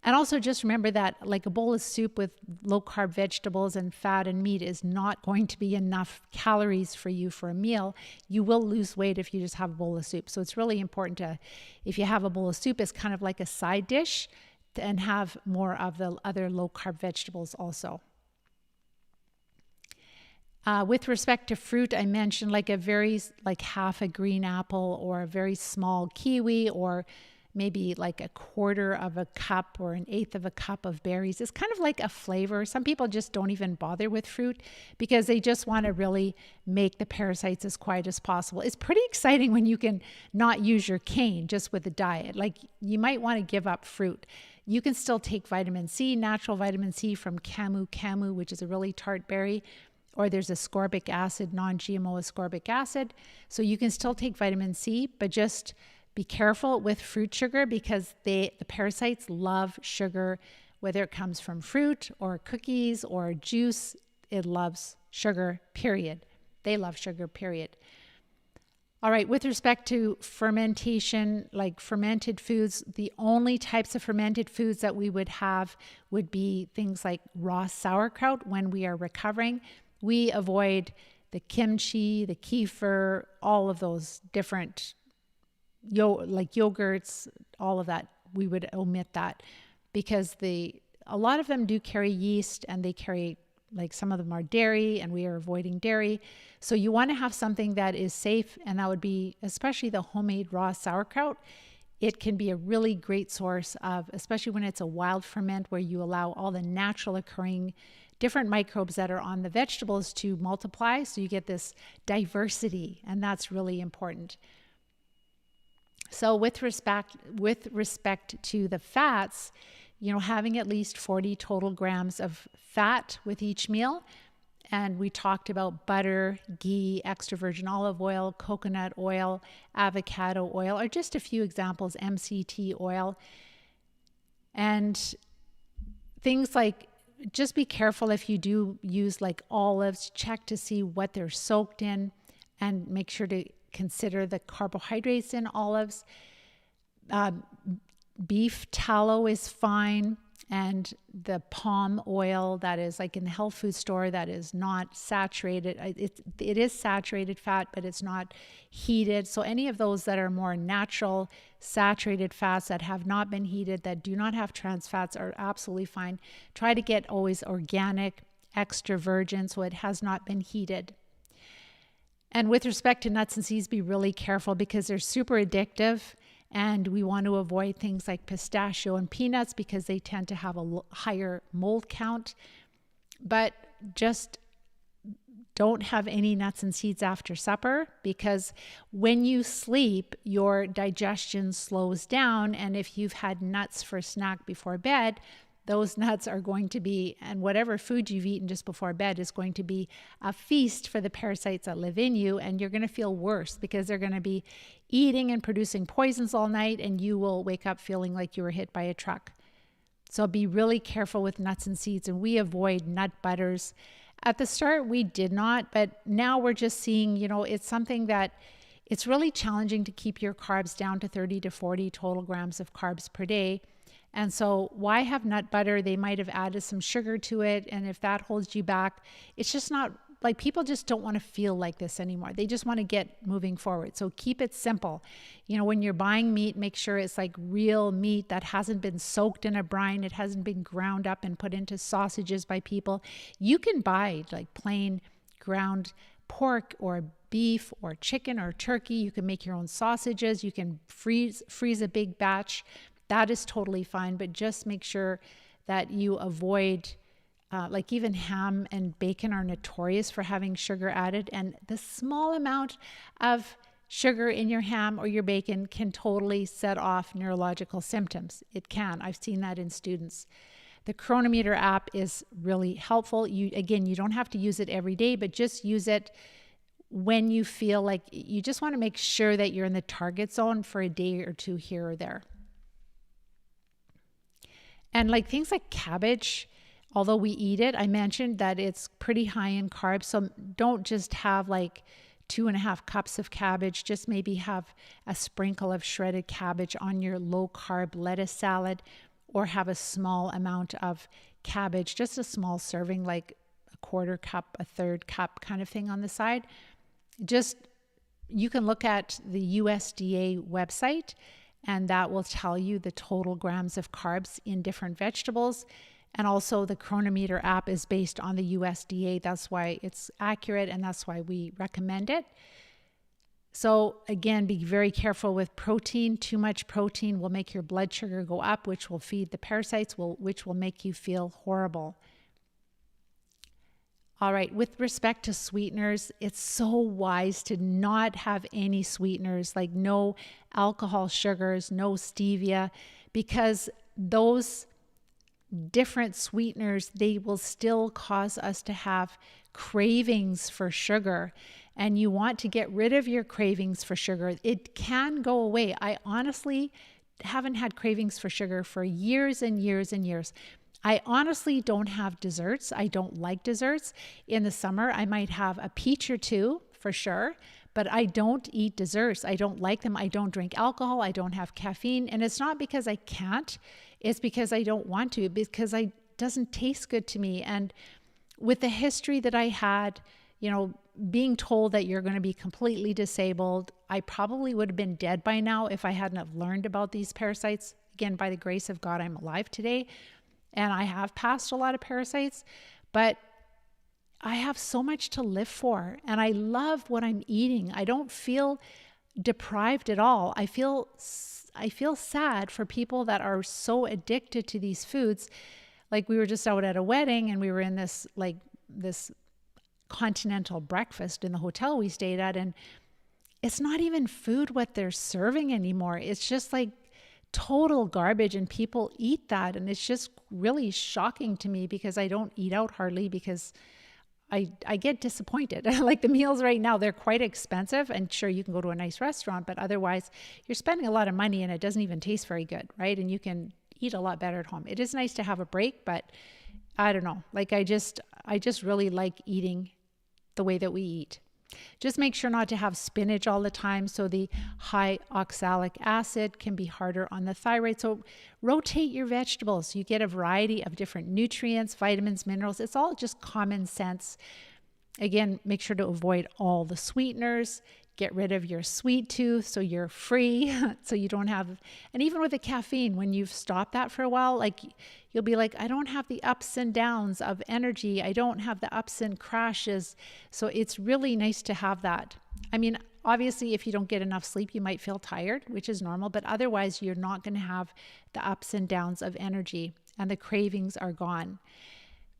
And also just remember that like a bowl of soup with low carb vegetables and fat and meat is not going to be enough calories for you for a meal. You will lose weight if you just have a bowl of soup. So it's really important to, if you have a bowl of soup, it's kind of like a side dish, and have more of the other low carb vegetables also. With respect to fruit, I mentioned like half a green apple or a very small kiwi, or maybe like a quarter of a cup or an eighth of a cup of berries. It's kind of like a flavor. Some people just don't even bother with fruit because they just want to really make the parasites as quiet as possible. It's pretty exciting when you can not use your cane just with a diet. Like you might want to give up fruit. You can still take vitamin C, natural vitamin C from camu, which is a really tart berry, or there's ascorbic acid, non-GMO ascorbic acid. So you can still take vitamin C, but just be careful with fruit sugar, because the parasites love sugar, whether it comes from fruit or cookies or juice. It loves sugar, period. They love sugar, period. All right, with respect to fermentation, like fermented foods, the only types of fermented foods that we would have would be things like raw sauerkraut when we are recovering. We avoid the kimchi, the kefir, all of those different like yogurts, all of that. We would omit that because a lot of them do carry yeast, and they carry, like some of them are dairy, and we are avoiding dairy. So you want to have something that is safe, and that would be especially the homemade raw sauerkraut. It can be a really great source of, especially when it's a wild ferment where you allow all the natural occurring different microbes that are on the vegetables to multiply. So you get this diversity, and that's really important. So with respect to the fats, having at least 40 total grams of fat with each meal. And we talked about butter, ghee, extra virgin olive oil, coconut oil, avocado oil, are just a few examples, MCT oil. And things like, just be careful if you do use like olives, check to see what they're soaked in, and make sure to consider the carbohydrates in olives. Beef tallow is fine, and the palm oil that is like in the health food store that is not saturated. It is saturated fat, but it's not heated. So any of those that are more natural saturated fats that have not been heated, that do not have trans fats, are absolutely fine. Try to get always organic, extra virgin, so it has not been heated. And with respect to nuts and seeds, be really careful because they're super addictive, And we want to avoid things like pistachio and peanuts because they tend to have a higher mold count. But just don't have any nuts and seeds after supper, because when you sleep, your digestion slows down. And if you've had nuts for a snack before bed, those nuts are going to be, and whatever food you've eaten just before bed is going to be a feast for the parasites that live in you. And you're going to feel worse because they're going to be eating and producing poisons all night, and you will wake up feeling like you were hit by a truck. So be really careful with nuts and seeds. And we avoid nut butters. At the start, we did not, but now we're just seeing, it's something that it's really challenging to keep your carbs down to 30 to 40 total grams of carbs per day. And so why have nut butter? They might have added some sugar to it. And if that holds you back, it's just not like, people just don't want to feel like this anymore. They just want to get moving forward. So keep it simple. When you're buying meat, make sure it's like real meat that hasn't been soaked in a brine. It hasn't been ground up and put into sausages by people. You can buy like plain ground pork or beef or chicken or turkey. You can make your own sausages. You can freeze a big batch. That is totally fine, but just make sure that you avoid, like even ham and bacon are notorious for having sugar added. And the small amount of sugar in your ham or your bacon can totally set off neurological symptoms. It can. I've seen that in students. The Chronometer app is really helpful. You don't have to use it every day, but just use it when you feel like you just want to make sure that you're in the target zone for a day or two here or there. And like things like cabbage, although we eat it, I mentioned that it's pretty high in carbs. So don't just have like 2.5 cups of cabbage. Just maybe have a sprinkle of shredded cabbage on your low carb lettuce salad, or have a small amount of cabbage, just a small serving, like a 1/4 cup, a 1/3 cup kind of thing on the side. You can look at the USDA website, and that will tell you the total grams of carbs in different vegetables. And also the Chronometer app is based on the USDA. That's why it's accurate, and that's why we recommend it. So again, be very careful with protein. Too much protein will make your blood sugar go up, which will feed the parasites, which will make you feel horrible. All right, with respect to sweeteners, it's so wise to not have any sweeteners, like no alcohol sugars, no stevia, because those different sweeteners, they will still cause us to have cravings for sugar. And you want to get rid of your cravings for sugar. It can go away. I honestly haven't had cravings for sugar for years and years and years. I honestly don't have desserts. I don't like desserts. In the summer, I might have a peach or two for sure, but I don't eat desserts. I don't like them. I don't drink alcohol. I don't have caffeine. And it's not because I can't. It's because I don't want to, because it doesn't taste good to me. And with the history that I had, being told that you're going to be completely disabled, I probably would have been dead by now if I hadn't have learned about these parasites. Again, by the grace of God, I'm alive today. And I have passed a lot of parasites, but I have so much to live for. And I love what I'm eating. I don't feel deprived at all. I feel sad for people that are so addicted to these foods. Like, we were just out at a wedding, and we were in this continental breakfast in the hotel we stayed at. And it's not even food what they're serving anymore. It's just like total garbage, and people eat that. And it's just really shocking to me, because I don't eat out hardly, because I get disappointed. Like the meals right now, they're quite expensive, and sure, you can go to a nice restaurant, but otherwise you're spending a lot of money and it doesn't even taste very good, right? And you can eat a lot better at home. It is nice to have a break, but I don't know. Like, I just really like eating the way that we eat. Just make sure not to have spinach all the time. So the high oxalic acid can be harder on the thyroid. So rotate your vegetables. You get a variety of different nutrients, vitamins, minerals. It's all just common sense. Again, make sure to avoid all the sweeteners. Get rid of your sweet tooth so you're free, so you don't have, and even with the caffeine, when you've stopped that for a while, like, you'll be like, I don't have the ups and downs of energy. I don't have the ups and crashes. So it's really nice to have that. I mean, obviously, if you don't get enough sleep, you might feel tired, which is normal, but otherwise you're not going to have the ups and downs of energy, and the cravings are gone.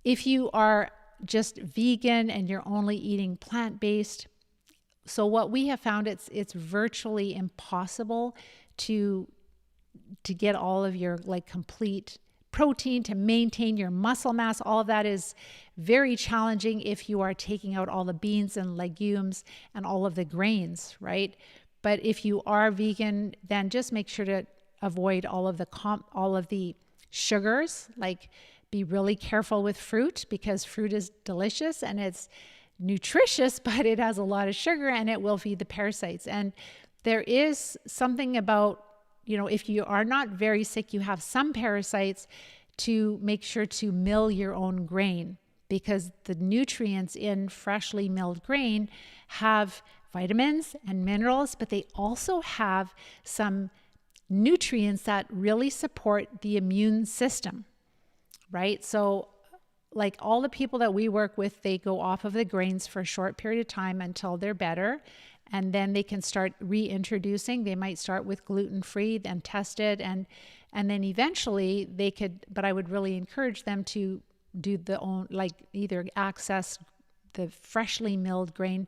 If you are just vegan and you're only eating plant-based, so what we have found, it's virtually impossible to get all of your like complete protein, to maintain your muscle mass. All of that is very challenging if you are taking out all the beans and legumes and all of the grains, right? But if you are vegan, then just make sure to avoid all of the sugars. Like, be really careful with fruit, because fruit is delicious and it's nutritious, but it has a lot of sugar and it will feed the parasites. And there is something about, if you are not very sick, you have some parasites, to make sure to mill your own grain, because the nutrients in freshly milled grain have vitamins and minerals, but they also have some nutrients that really support the immune system, right? So like all the people that we work with, they go off of the grains for a short period of time until they're better. And then they can start reintroducing. They might start with gluten-free, then test it. And then eventually they could, but I would really encourage them to do either access the freshly milled grain.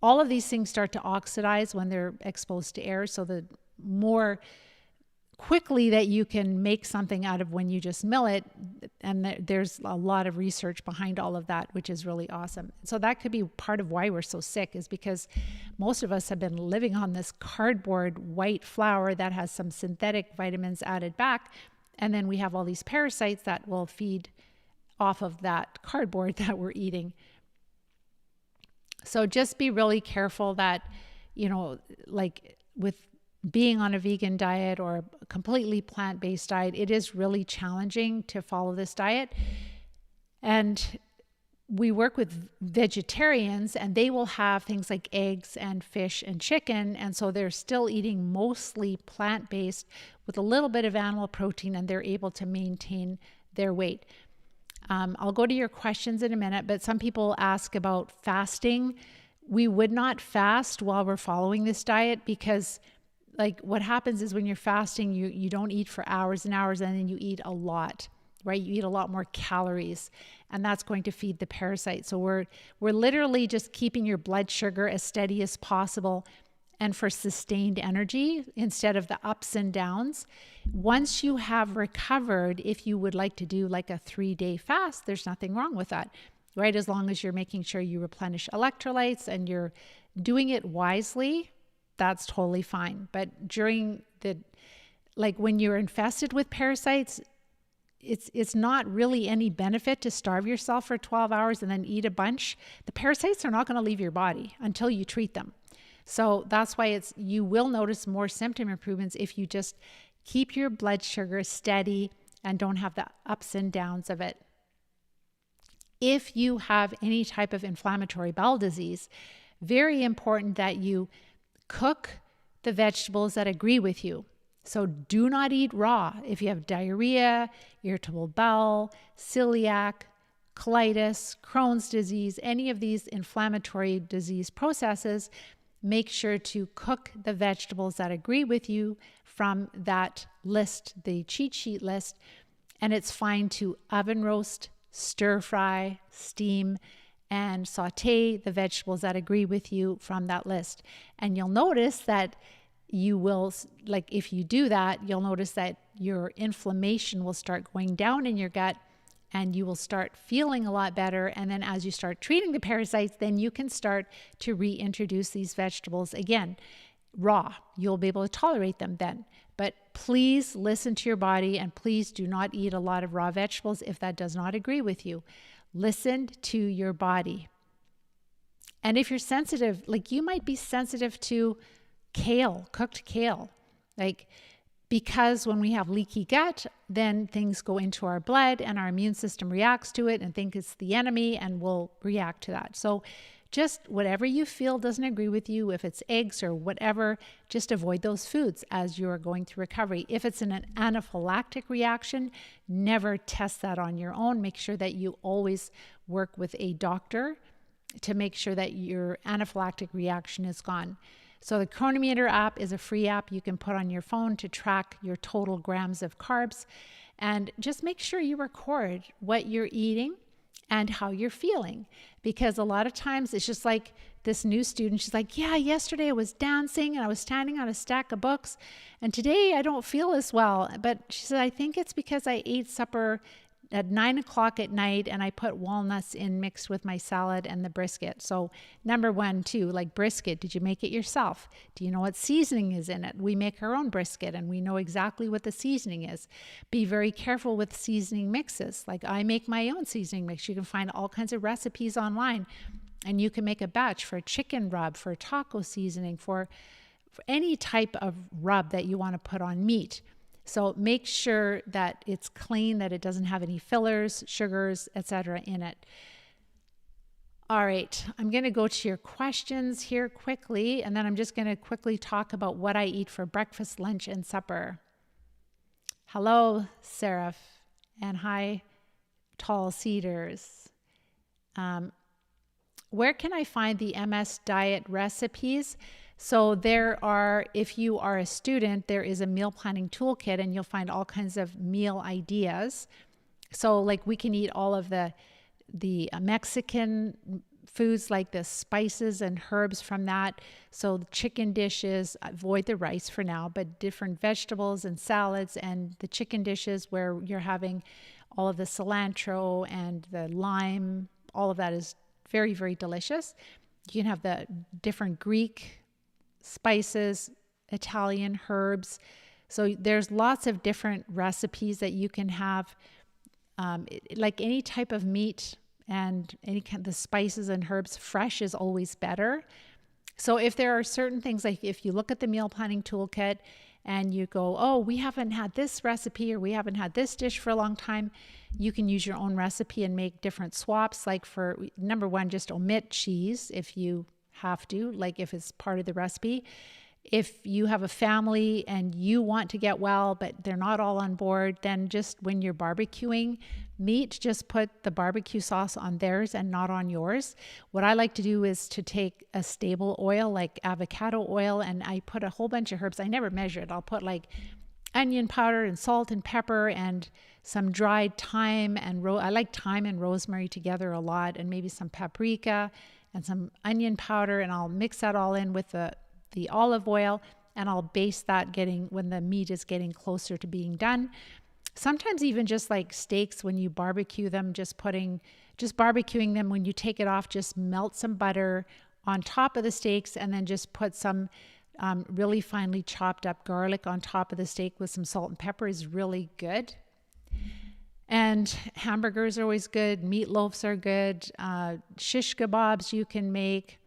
All of these things start to oxidize when they're exposed to air. So the more quickly that you can make something out of when you just mill it, and there's a lot of research behind all of that, which is really awesome. So that could be part of why we're so sick, is because most of us have been living on this cardboard white flour that has some synthetic vitamins added back, and then we have all these parasites that will feed off of that cardboard that we're eating. So just be really careful that, like with being on a vegan diet or a completely plant-based diet, it is really challenging to follow this diet. And we work with vegetarians, and they will have things like eggs and fish and chicken. And so they're still eating mostly plant-based with a little bit of animal protein, and they're able to maintain their weight. I'll go to your questions in a minute, but some people ask about fasting. We would not fast while we're following this diet, because like what happens is when you're fasting, you don't eat for hours and hours, and then you eat a lot, right? You eat a lot more calories, and that's going to feed the parasites. So we're literally just keeping your blood sugar as steady as possible, and for sustained energy instead of the ups and downs. Once you have recovered, if you would like to do like a 3-day fast, there's nothing wrong with that, right? As long as you're making sure you replenish electrolytes and you're doing it wisely, that's totally fine. But during when you're infested with parasites, it's not really any benefit to starve yourself for 12 hours and then eat a bunch. The parasites are not going to leave your body until you treat them. So that's why you will notice more symptom improvements if you just keep your blood sugar steady and don't have the ups and downs of it. If you have any type of inflammatory bowel disease, very important that you cook the vegetables that agree with you. So do not eat raw. If you have diarrhea, irritable bowel, celiac, colitis, Crohn's disease, any of these inflammatory disease processes, make sure to cook the vegetables that agree with you from that list, the cheat sheet list. And it's fine to oven roast, stir fry, steam, and saute the vegetables that agree with you from that list. And you'll notice that if you do that, you'll notice that your inflammation will start going down in your gut, and you will start feeling a lot better. And then as you start treating the parasites, then you can start to reintroduce these vegetables again raw. You'll be able to tolerate them then. But please listen to your body, and please do not eat a lot of raw vegetables if that does not agree with you. Listen to your body. And if you're sensitive, you might be sensitive to kale, cooked kale, because when we have leaky gut, then things go into our blood and our immune system reacts to it and think it's the enemy and will react to that. So just whatever you feel doesn't agree with you, if it's eggs or whatever, just avoid those foods as you are going through recovery. If it's an anaphylactic reaction, never test that on your own. Make sure that you always work with a doctor to make sure that your anaphylactic reaction is gone. So the Chronometer app is a free app you can put on your phone to track your total grams of carbs, and just make sure you record what you're eating and how you're feeling. Because a lot of times it's just like this new student, she's like, yeah, yesterday I was dancing and I was standing on a stack of books, and today I don't feel as well. But she said, I think it's because I ate supper at 9 o'clock at night and I put walnuts in mixed with my salad and the brisket. So number one, too, like brisket, did you make it yourself? Do you know what seasoning is in it? We make our own brisket and we know exactly what the seasoning is. Be very careful with seasoning mixes. Like I make my own seasoning mix. You can find all kinds of recipes online, and you can make a batch for a chicken rub, for taco seasoning, for any type of rub that you want to put on meat. So make sure that it's clean, that it doesn't have any fillers, sugars, etc. in it. All right, I'm going to go to your questions here quickly, and then I'm just going to quickly talk about what I eat for breakfast, lunch, and supper. Hello, Seraph, and hi, Tall Cedars. Where can I find the MS diet recipes? So there are, if you are a student, there is a meal planning toolkit, and you'll find all kinds of meal ideas. So like we can eat all of the Mexican foods, like the spices and herbs from that. So the chicken dishes, avoid the rice for now, but different vegetables and salads, and the chicken dishes where you're having all of the cilantro and the lime, all of that is very, very delicious. You can have the different Greek spices, Italian herbs. So there's lots of different recipes that you can have, like any type of meat and any kind of the spices and herbs. Fresh is always better. So if there are certain things, like if you look at the meal planning toolkit and you go, oh, we haven't had this recipe or we haven't had this dish for a long time, you can use your own recipe and make different swaps. Like for number one, just omit cheese if you have to, like if it's part of the recipe. If you have a family and you want to get well, but they're not all on board, then just when you're barbecuing meat, just put the barbecue sauce on theirs and not on yours. What I like to do is to take a stable oil, like avocado oil, and I put a whole bunch of herbs. I never measure it. I'll put like onion powder and salt and pepper and some dried thyme and I like thyme and rosemary together a lot, and maybe some paprika and some onion powder, and I'll mix that all in with the olive oil, and I'll baste that when the meat is getting closer to being done. Sometimes even just like steaks, when you barbecue them, just barbecuing them, when you take it off, just melt some butter on top of the steaks, and then just put some really finely chopped up garlic on top of the steak with some salt and pepper is really good. And hamburgers are always good. Meatloafs are good. Shish kebabs you can make.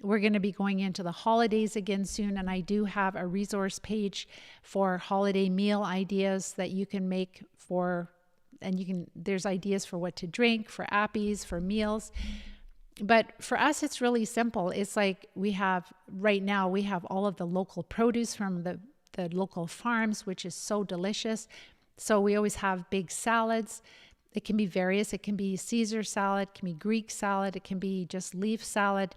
We're going to be going into the holidays again soon, and I do have a resource page for holiday meal ideas that you can make there's ideas for what to drink, for appies, for meals. But for us, it's really simple. It's like right now we have all of the local produce from the local farms, which is so delicious. So we always have big salads. It can be various. It can be Caesar salad, it can be Greek salad, it can be just leaf salad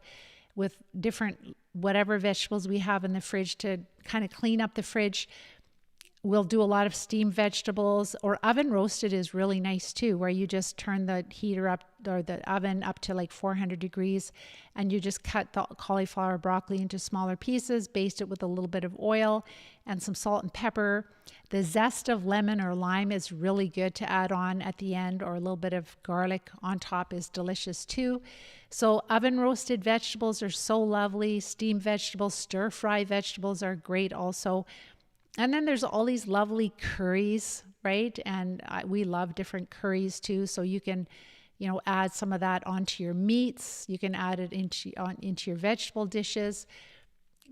with different whatever vegetables we have in the fridge to kind of clean up the fridge. We'll do a lot of steamed vegetables, or oven roasted is really nice too, where you just turn the heater up or the oven up to like 400 degrees, and you just cut the cauliflower broccoli into smaller pieces, baste it with a little bit of oil and some salt and pepper. The zest of lemon or lime is really good to add on at the end, or a little bit of garlic on top is delicious too. So oven roasted vegetables are so lovely. Steamed vegetables, stir fry vegetables are great also. And then there's all these lovely curries, right? And we love different curries too. So you can, add some of that onto your meats. You can add it into your vegetable dishes.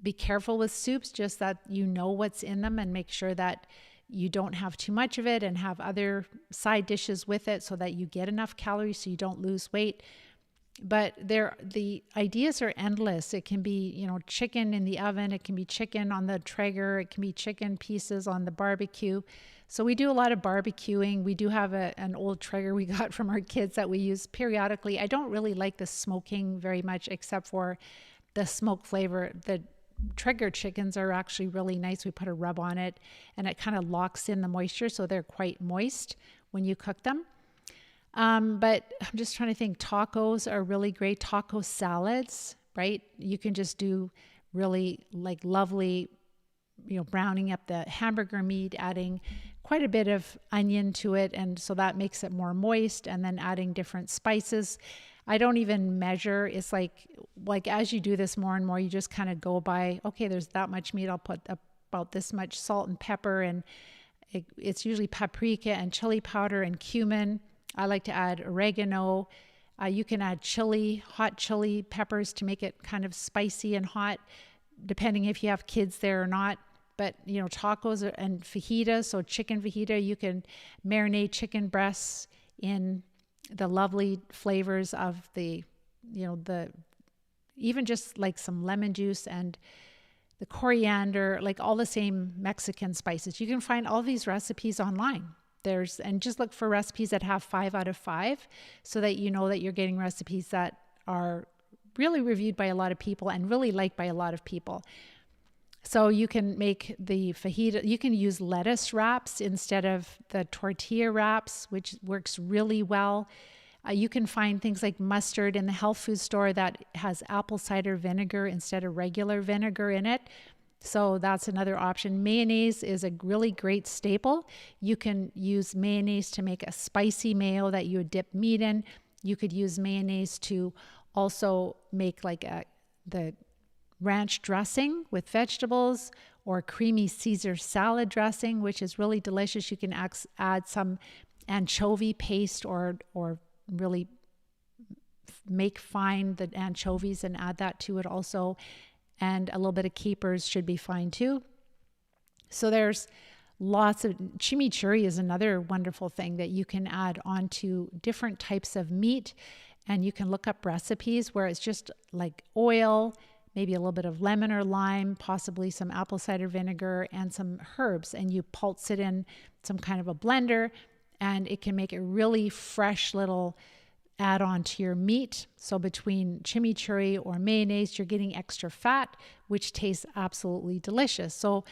Be careful with soups, just that you know what's in them, and make sure that you don't have too much of it, and have other side dishes with it so that you get enough calories so you don't lose weight. But the ideas are endless. It can be, chicken in the oven. It can be chicken on the Traeger. It can be chicken pieces on the barbecue. So we do a lot of barbecuing. We do have an old trigger we got from our kids that we use periodically. I don't really like the smoking very much, except for the smoke flavor. The trigger chickens are actually really nice. We put a rub on it and it kind of locks in the moisture, so they're quite moist when you cook them. But I'm just trying to think. Tacos are really great. Taco salads, right? You can just do really like lovely, browning up the hamburger meat, adding quite a bit of onion to it. And so that makes it more moist, and then adding different spices. I don't even measure. It's like as you do this more and more, you just kind of go by, okay, there's that much meat. I'll put about this much salt and pepper, and it's usually paprika and chili powder and cumin. I like to add oregano. You can add hot chili peppers to make it kind of spicy and hot, depending if you have kids there or not. But, tacos and fajitas, so chicken fajita, you can marinate chicken breasts in the lovely flavors of even just like some lemon juice and the coriander, like all the same Mexican spices. You can find all these recipes online. And just look for recipes that have 5 out of 5, so that you know that you're getting recipes that are really reviewed by a lot of people and really liked by a lot of people. So you can make the fajita, you can use lettuce wraps instead of the tortilla wraps, which works really well. You can find things like mustard in the health food store that has apple cider vinegar instead of regular vinegar in it. So that's another option. Mayonnaise is a really great staple. You can use mayonnaise to make a spicy mayo that you would dip meat in. You could use mayonnaise to also make like the ranch dressing with vegetables, or creamy Caesar salad dressing, which is really delicious. You can add some anchovy paste, or really make fine the anchovies and add that to it also. And a little bit of capers should be fine too. So there's lots of chimichurri is another wonderful thing that you can add onto different types of meat. And you can look up recipes where it's just like oil, maybe a little bit of lemon or lime, possibly some apple cider vinegar and some herbs. And you pulse it in some kind of a blender, and it can make a really fresh little add on to your meat. So between chimichurri or mayonnaise, you're getting extra fat, which tastes absolutely delicious. So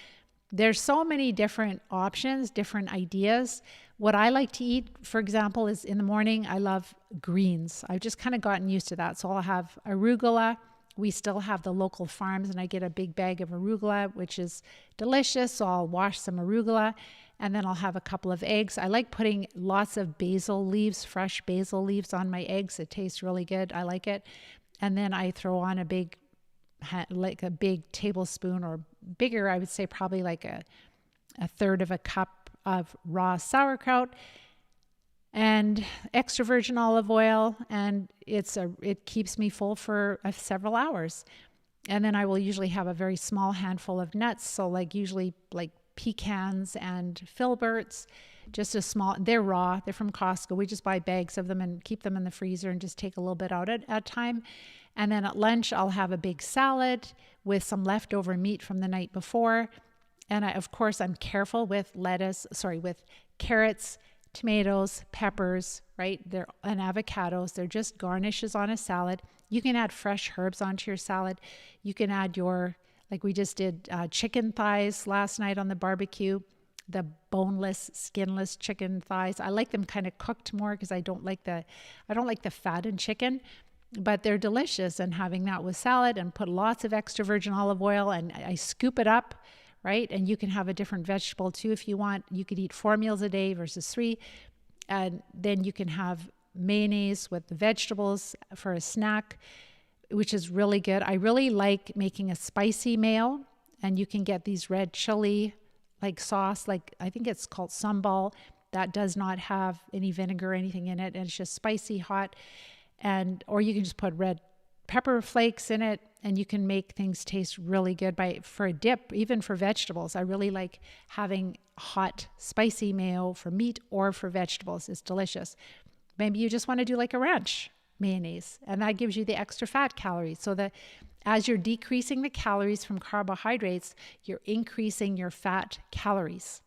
there's so many different options, different ideas. What I like to eat, for example, is in the morning, I love greens. I've just kind of gotten used to that. So I'll have arugula. We still have the local farms, and I get a big bag of arugula, which is delicious. So I'll wash some arugula, and then I'll have a couple of eggs. I like putting lots of basil leaves, fresh basil leaves on my eggs. It tastes really good. I like it. And then I throw on a big tablespoon, or bigger, I would say probably like a third of a cup of raw sauerkraut, and extra virgin olive oil, and it keeps me full for several hours. And then I will usually have a very small handful of nuts, so usually pecans and filberts, just a small, they're raw, they're from Costco. We just buy bags of them and keep them in the freezer and just take a little bit out at a time. And then at lunch, I'll have a big salad with some leftover meat from the night before. And of course, I'm careful with with carrots, tomatoes, peppers, right? And avocados. They're just garnishes on a salad. You can add fresh herbs onto your salad. You can add like we just did chicken thighs last night on the barbecue, the boneless, skinless chicken thighs. I like them kind of cooked more because I don't like the fat in chicken, but they're delicious. And having that with salad, and put lots of extra virgin olive oil, and I scoop it up, right? And you can have a different vegetable too if you want. You could eat 4 meals a day versus 3. And then you can have mayonnaise with the vegetables for a snack, which is really good. I really like making a spicy mayo, and you can get these red chili sauce, I think it's called sambal, that does not have any vinegar or anything in it, and it's just spicy, hot. Or you can just put red pepper flakes in it, and you can make things taste really good for a dip, even for vegetables. I really like having hot, spicy mayo for meat or for vegetables. It's delicious. Maybe you just want to do a ranch mayonnaise, and that gives you the extra fat calories. So that as you're decreasing the calories from carbohydrates, you're increasing your fat calories.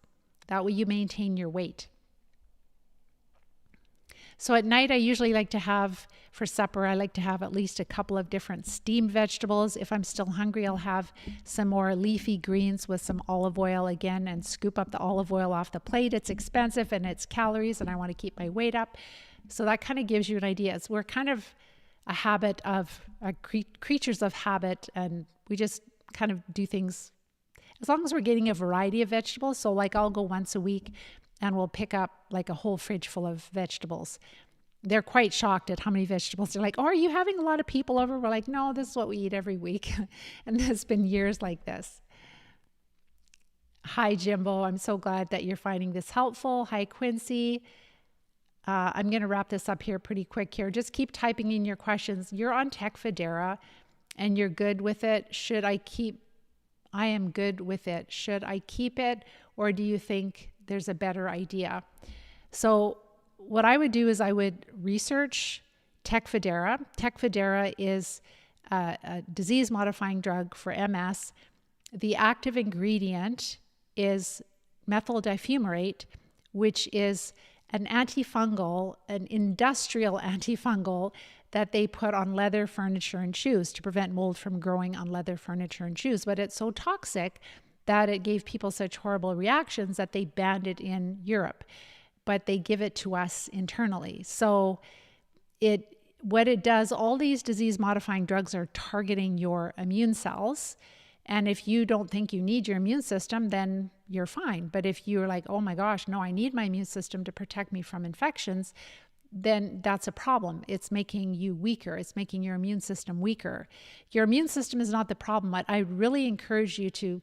That way you maintain your weight. So at night, I usually like to have, for supper, I like to have at least a couple of different steamed vegetables. If I'm still hungry, I'll have some more leafy greens with some olive oil again and scoop up the olive oil off the plate. It's expensive and it's calories and I want to keep my weight up. So that kind of gives you an idea. We're kind of a habit of creatures of habit, and we just kind of do things as long as we're getting a variety of vegetables. So like I'll go once a week and we'll pick up like a whole fridge full of vegetables. They're quite shocked at how many vegetables. They're like, oh, are you having a lot of people over? We're like, no, this is what we eat every week. And it's been years like this. Hi, Jimbo. I'm so glad that you're finding this helpful. Hi, Quincy. I'm going to wrap this up here pretty quick here. Just keep typing in your questions. You're on Tecfidera and you're good with it. I am good with it. Should I keep it, or do you think there's a better idea? So what I would do is I would research Tecfidera. Tecfidera is a disease-modifying drug for MS. The active ingredient is methyl difumarate, which is an antifungal, an industrial antifungal that they put on leather, furniture, and shoes to prevent mold from growing on leather, furniture, and shoes. But it's so toxic that it gave people such horrible reactions that they banned it in Europe, but they give it to us internally. So what it does, all these disease-modifying drugs are targeting your immune cells. And if you don't think you need your immune system, then you're fine. But if you're like, oh my gosh, no, I need my immune system to protect me from infections, then that's a problem. It's making you weaker. It's making your immune system weaker. Your immune system is not the problem. But I really encourage you to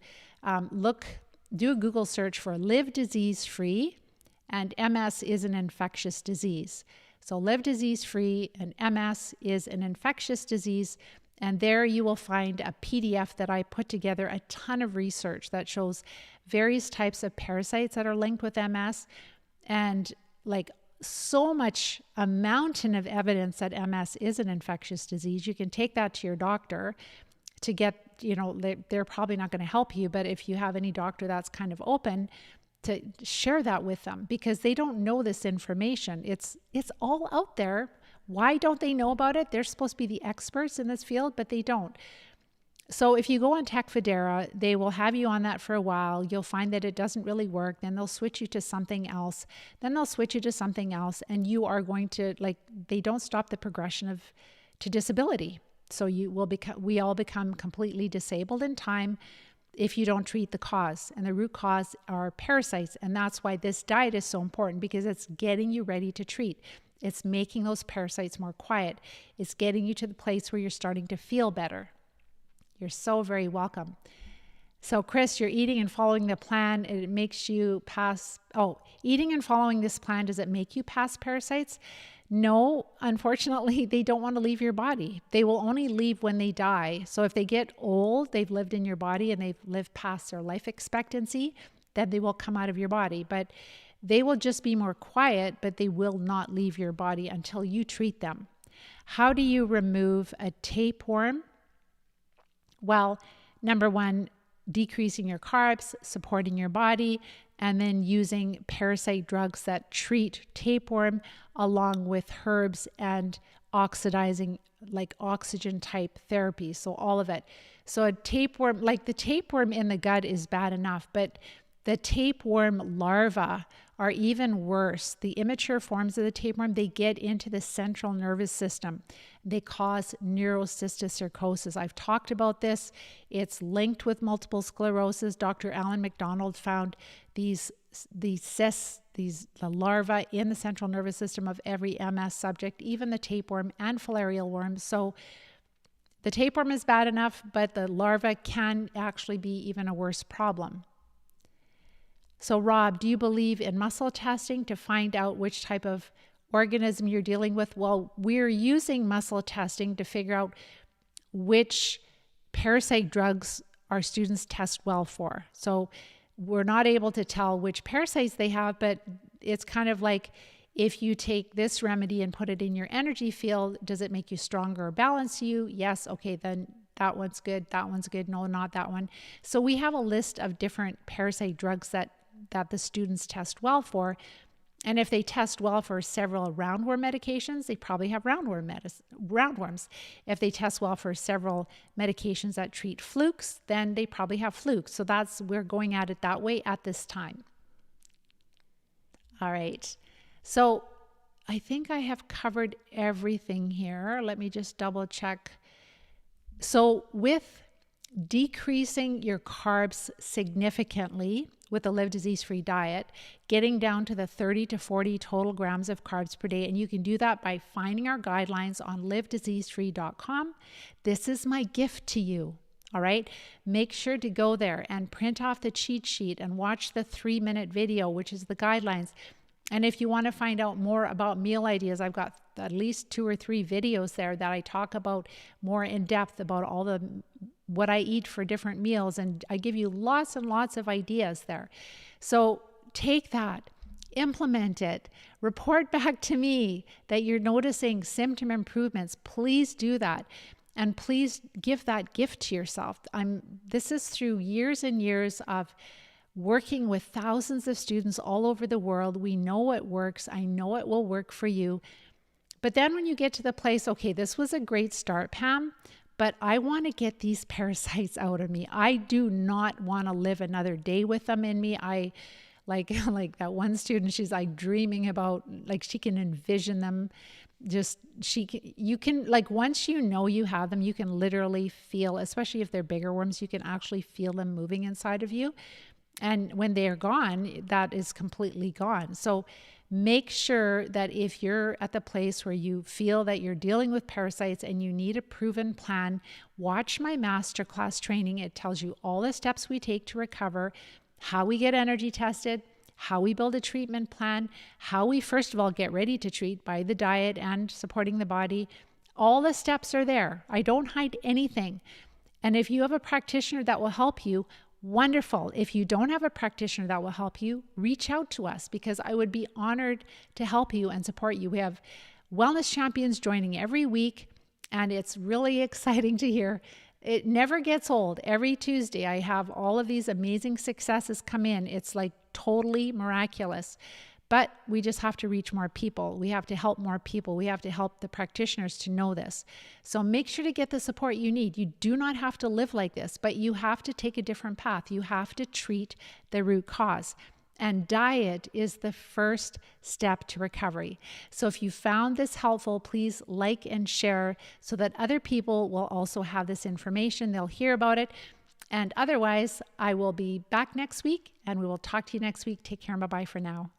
do a Google search for live disease free, and MS is an infectious disease. So live disease free and MS is an infectious disease. And there you will find a PDF that I put together, a ton of research that shows various types of parasites that are linked with MS, and like so much, a mountain of evidence that MS is an infectious disease. You can take that to your doctor to get, they're probably not going to help you, but if you have any doctor that's kind of open, to share that with them, because they don't know this information. It's all out there. Why don't they know about it? They're supposed to be the experts in this field, but they don't. So if you go on Tecfidera, they will have you on that for a while. You'll find that it doesn't really work. Then they'll switch you to something else. Then they'll switch you to something else. And you are going to, they don't stop the progression to disability. So we all become completely disabled in time if you don't treat the cause. And the root cause are parasites. And that's why this diet is so important, because it's getting you ready to treat. It's making those parasites more quiet. It's getting you to the place where you're starting to feel better. You're so very welcome. So Chris, you're eating and following the plan. It makes you pass. Oh, eating and following this plan, does it make you pass parasites? No, unfortunately, they don't want to leave your body. They will only leave when they die. So if they get old, they've lived in your body and they've lived past their life expectancy, then they will come out of your body. But they will just be more quiet, but they will not leave your body until you treat them. How do you remove a tapeworm? Well, number one, decreasing your carbs, supporting your body, and then using parasite drugs that treat tapeworm along with herbs and oxidizing, like oxygen type therapy. So all of it. So a tapeworm, like the tapeworm in the gut is bad enough, but the tapeworm larvae are even worse. The immature forms of the tapeworm, they get into the central nervous system. They cause neurocysticercosis. I've talked about this. It's linked with multiple sclerosis. Dr. Alan McDonald found these cysts, the larvae in the central nervous system of every MS subject, even the tapeworm and filarial worms. So the tapeworm is bad enough, but the larva can actually be even a worse problem. So Rob, do you believe in muscle testing to find out which type of organism you're dealing with? Well, we're using muscle testing to figure out which parasite drugs our students test well for. So we're not able to tell which parasites they have, but it's kind of like, if you take this remedy and put it in your energy field, does it make you stronger or balance you? Yes. Okay, then that one's good. That one's good. No, not that one. So we have a list of different parasite drugs that the students test well for. And if they test well for several roundworm medications, they probably have roundworms. If they test well for several medications that treat flukes, then they probably have flukes. So we're going at it that way at this time. All right. So I think I have covered everything here. Let me just double check. So with decreasing your carbs significantly with a Live Disease-Free diet, getting down to the 30 to 40 total grams of carbs per day, and you can do that by finding our guidelines on livediseasefree.com. This is my gift to you. All right. Make sure to go there and print off the cheat sheet and watch the 3-minute video, which is the guidelines. And if you want to find out more about meal ideas, I've got at least 2 or 3 videos there that I talk about more in depth about what I eat for different meals. And I give you lots and lots of ideas there. So take that, implement it, report back to me that you're noticing symptom improvements. Please do that. And please give that gift to yourself. This is through years and years of working with thousands of students all over the world. We know it works. I know it will work for you. But then when you get to the place, okay, this was a great start, Pam, but I want to get these parasites out of me. I do not want to live another day with them in me. I like that one student, she's like dreaming about, like she can envision them. You can, like, once you know you have them, you can literally feel, especially if they're bigger worms, you can actually feel them moving inside of you. And when they are gone, that is completely gone. So make sure that if you're at the place where you feel that you're dealing with parasites and you need a proven plan, watch my masterclass training. It tells you all the steps we take to recover, how we get energy tested, how we build a treatment plan, how we first of all get ready to treat by the diet and supporting the body. All the steps are there. I don't hide anything. And if you have a practitioner that will help you, wonderful. If you don't have a practitioner that will help you, reach out to us because I would be honored to help you and support you. We have wellness champions joining every week, and it's really exciting to hear. It never gets old. Every Tuesday, I have all of these amazing successes come in. It's like totally miraculous. But we just have to reach more people. We have to help more people. We have to help the practitioners to know this. So make sure to get the support you need. You do not have to live like this, but you have to take a different path. You have to treat the root cause. And diet is the first step to recovery. So if you found this helpful, please like and share so that other people will also have this information. They'll hear about it. And otherwise, I will be back next week and we will talk to you next week. Take care and bye-bye for now.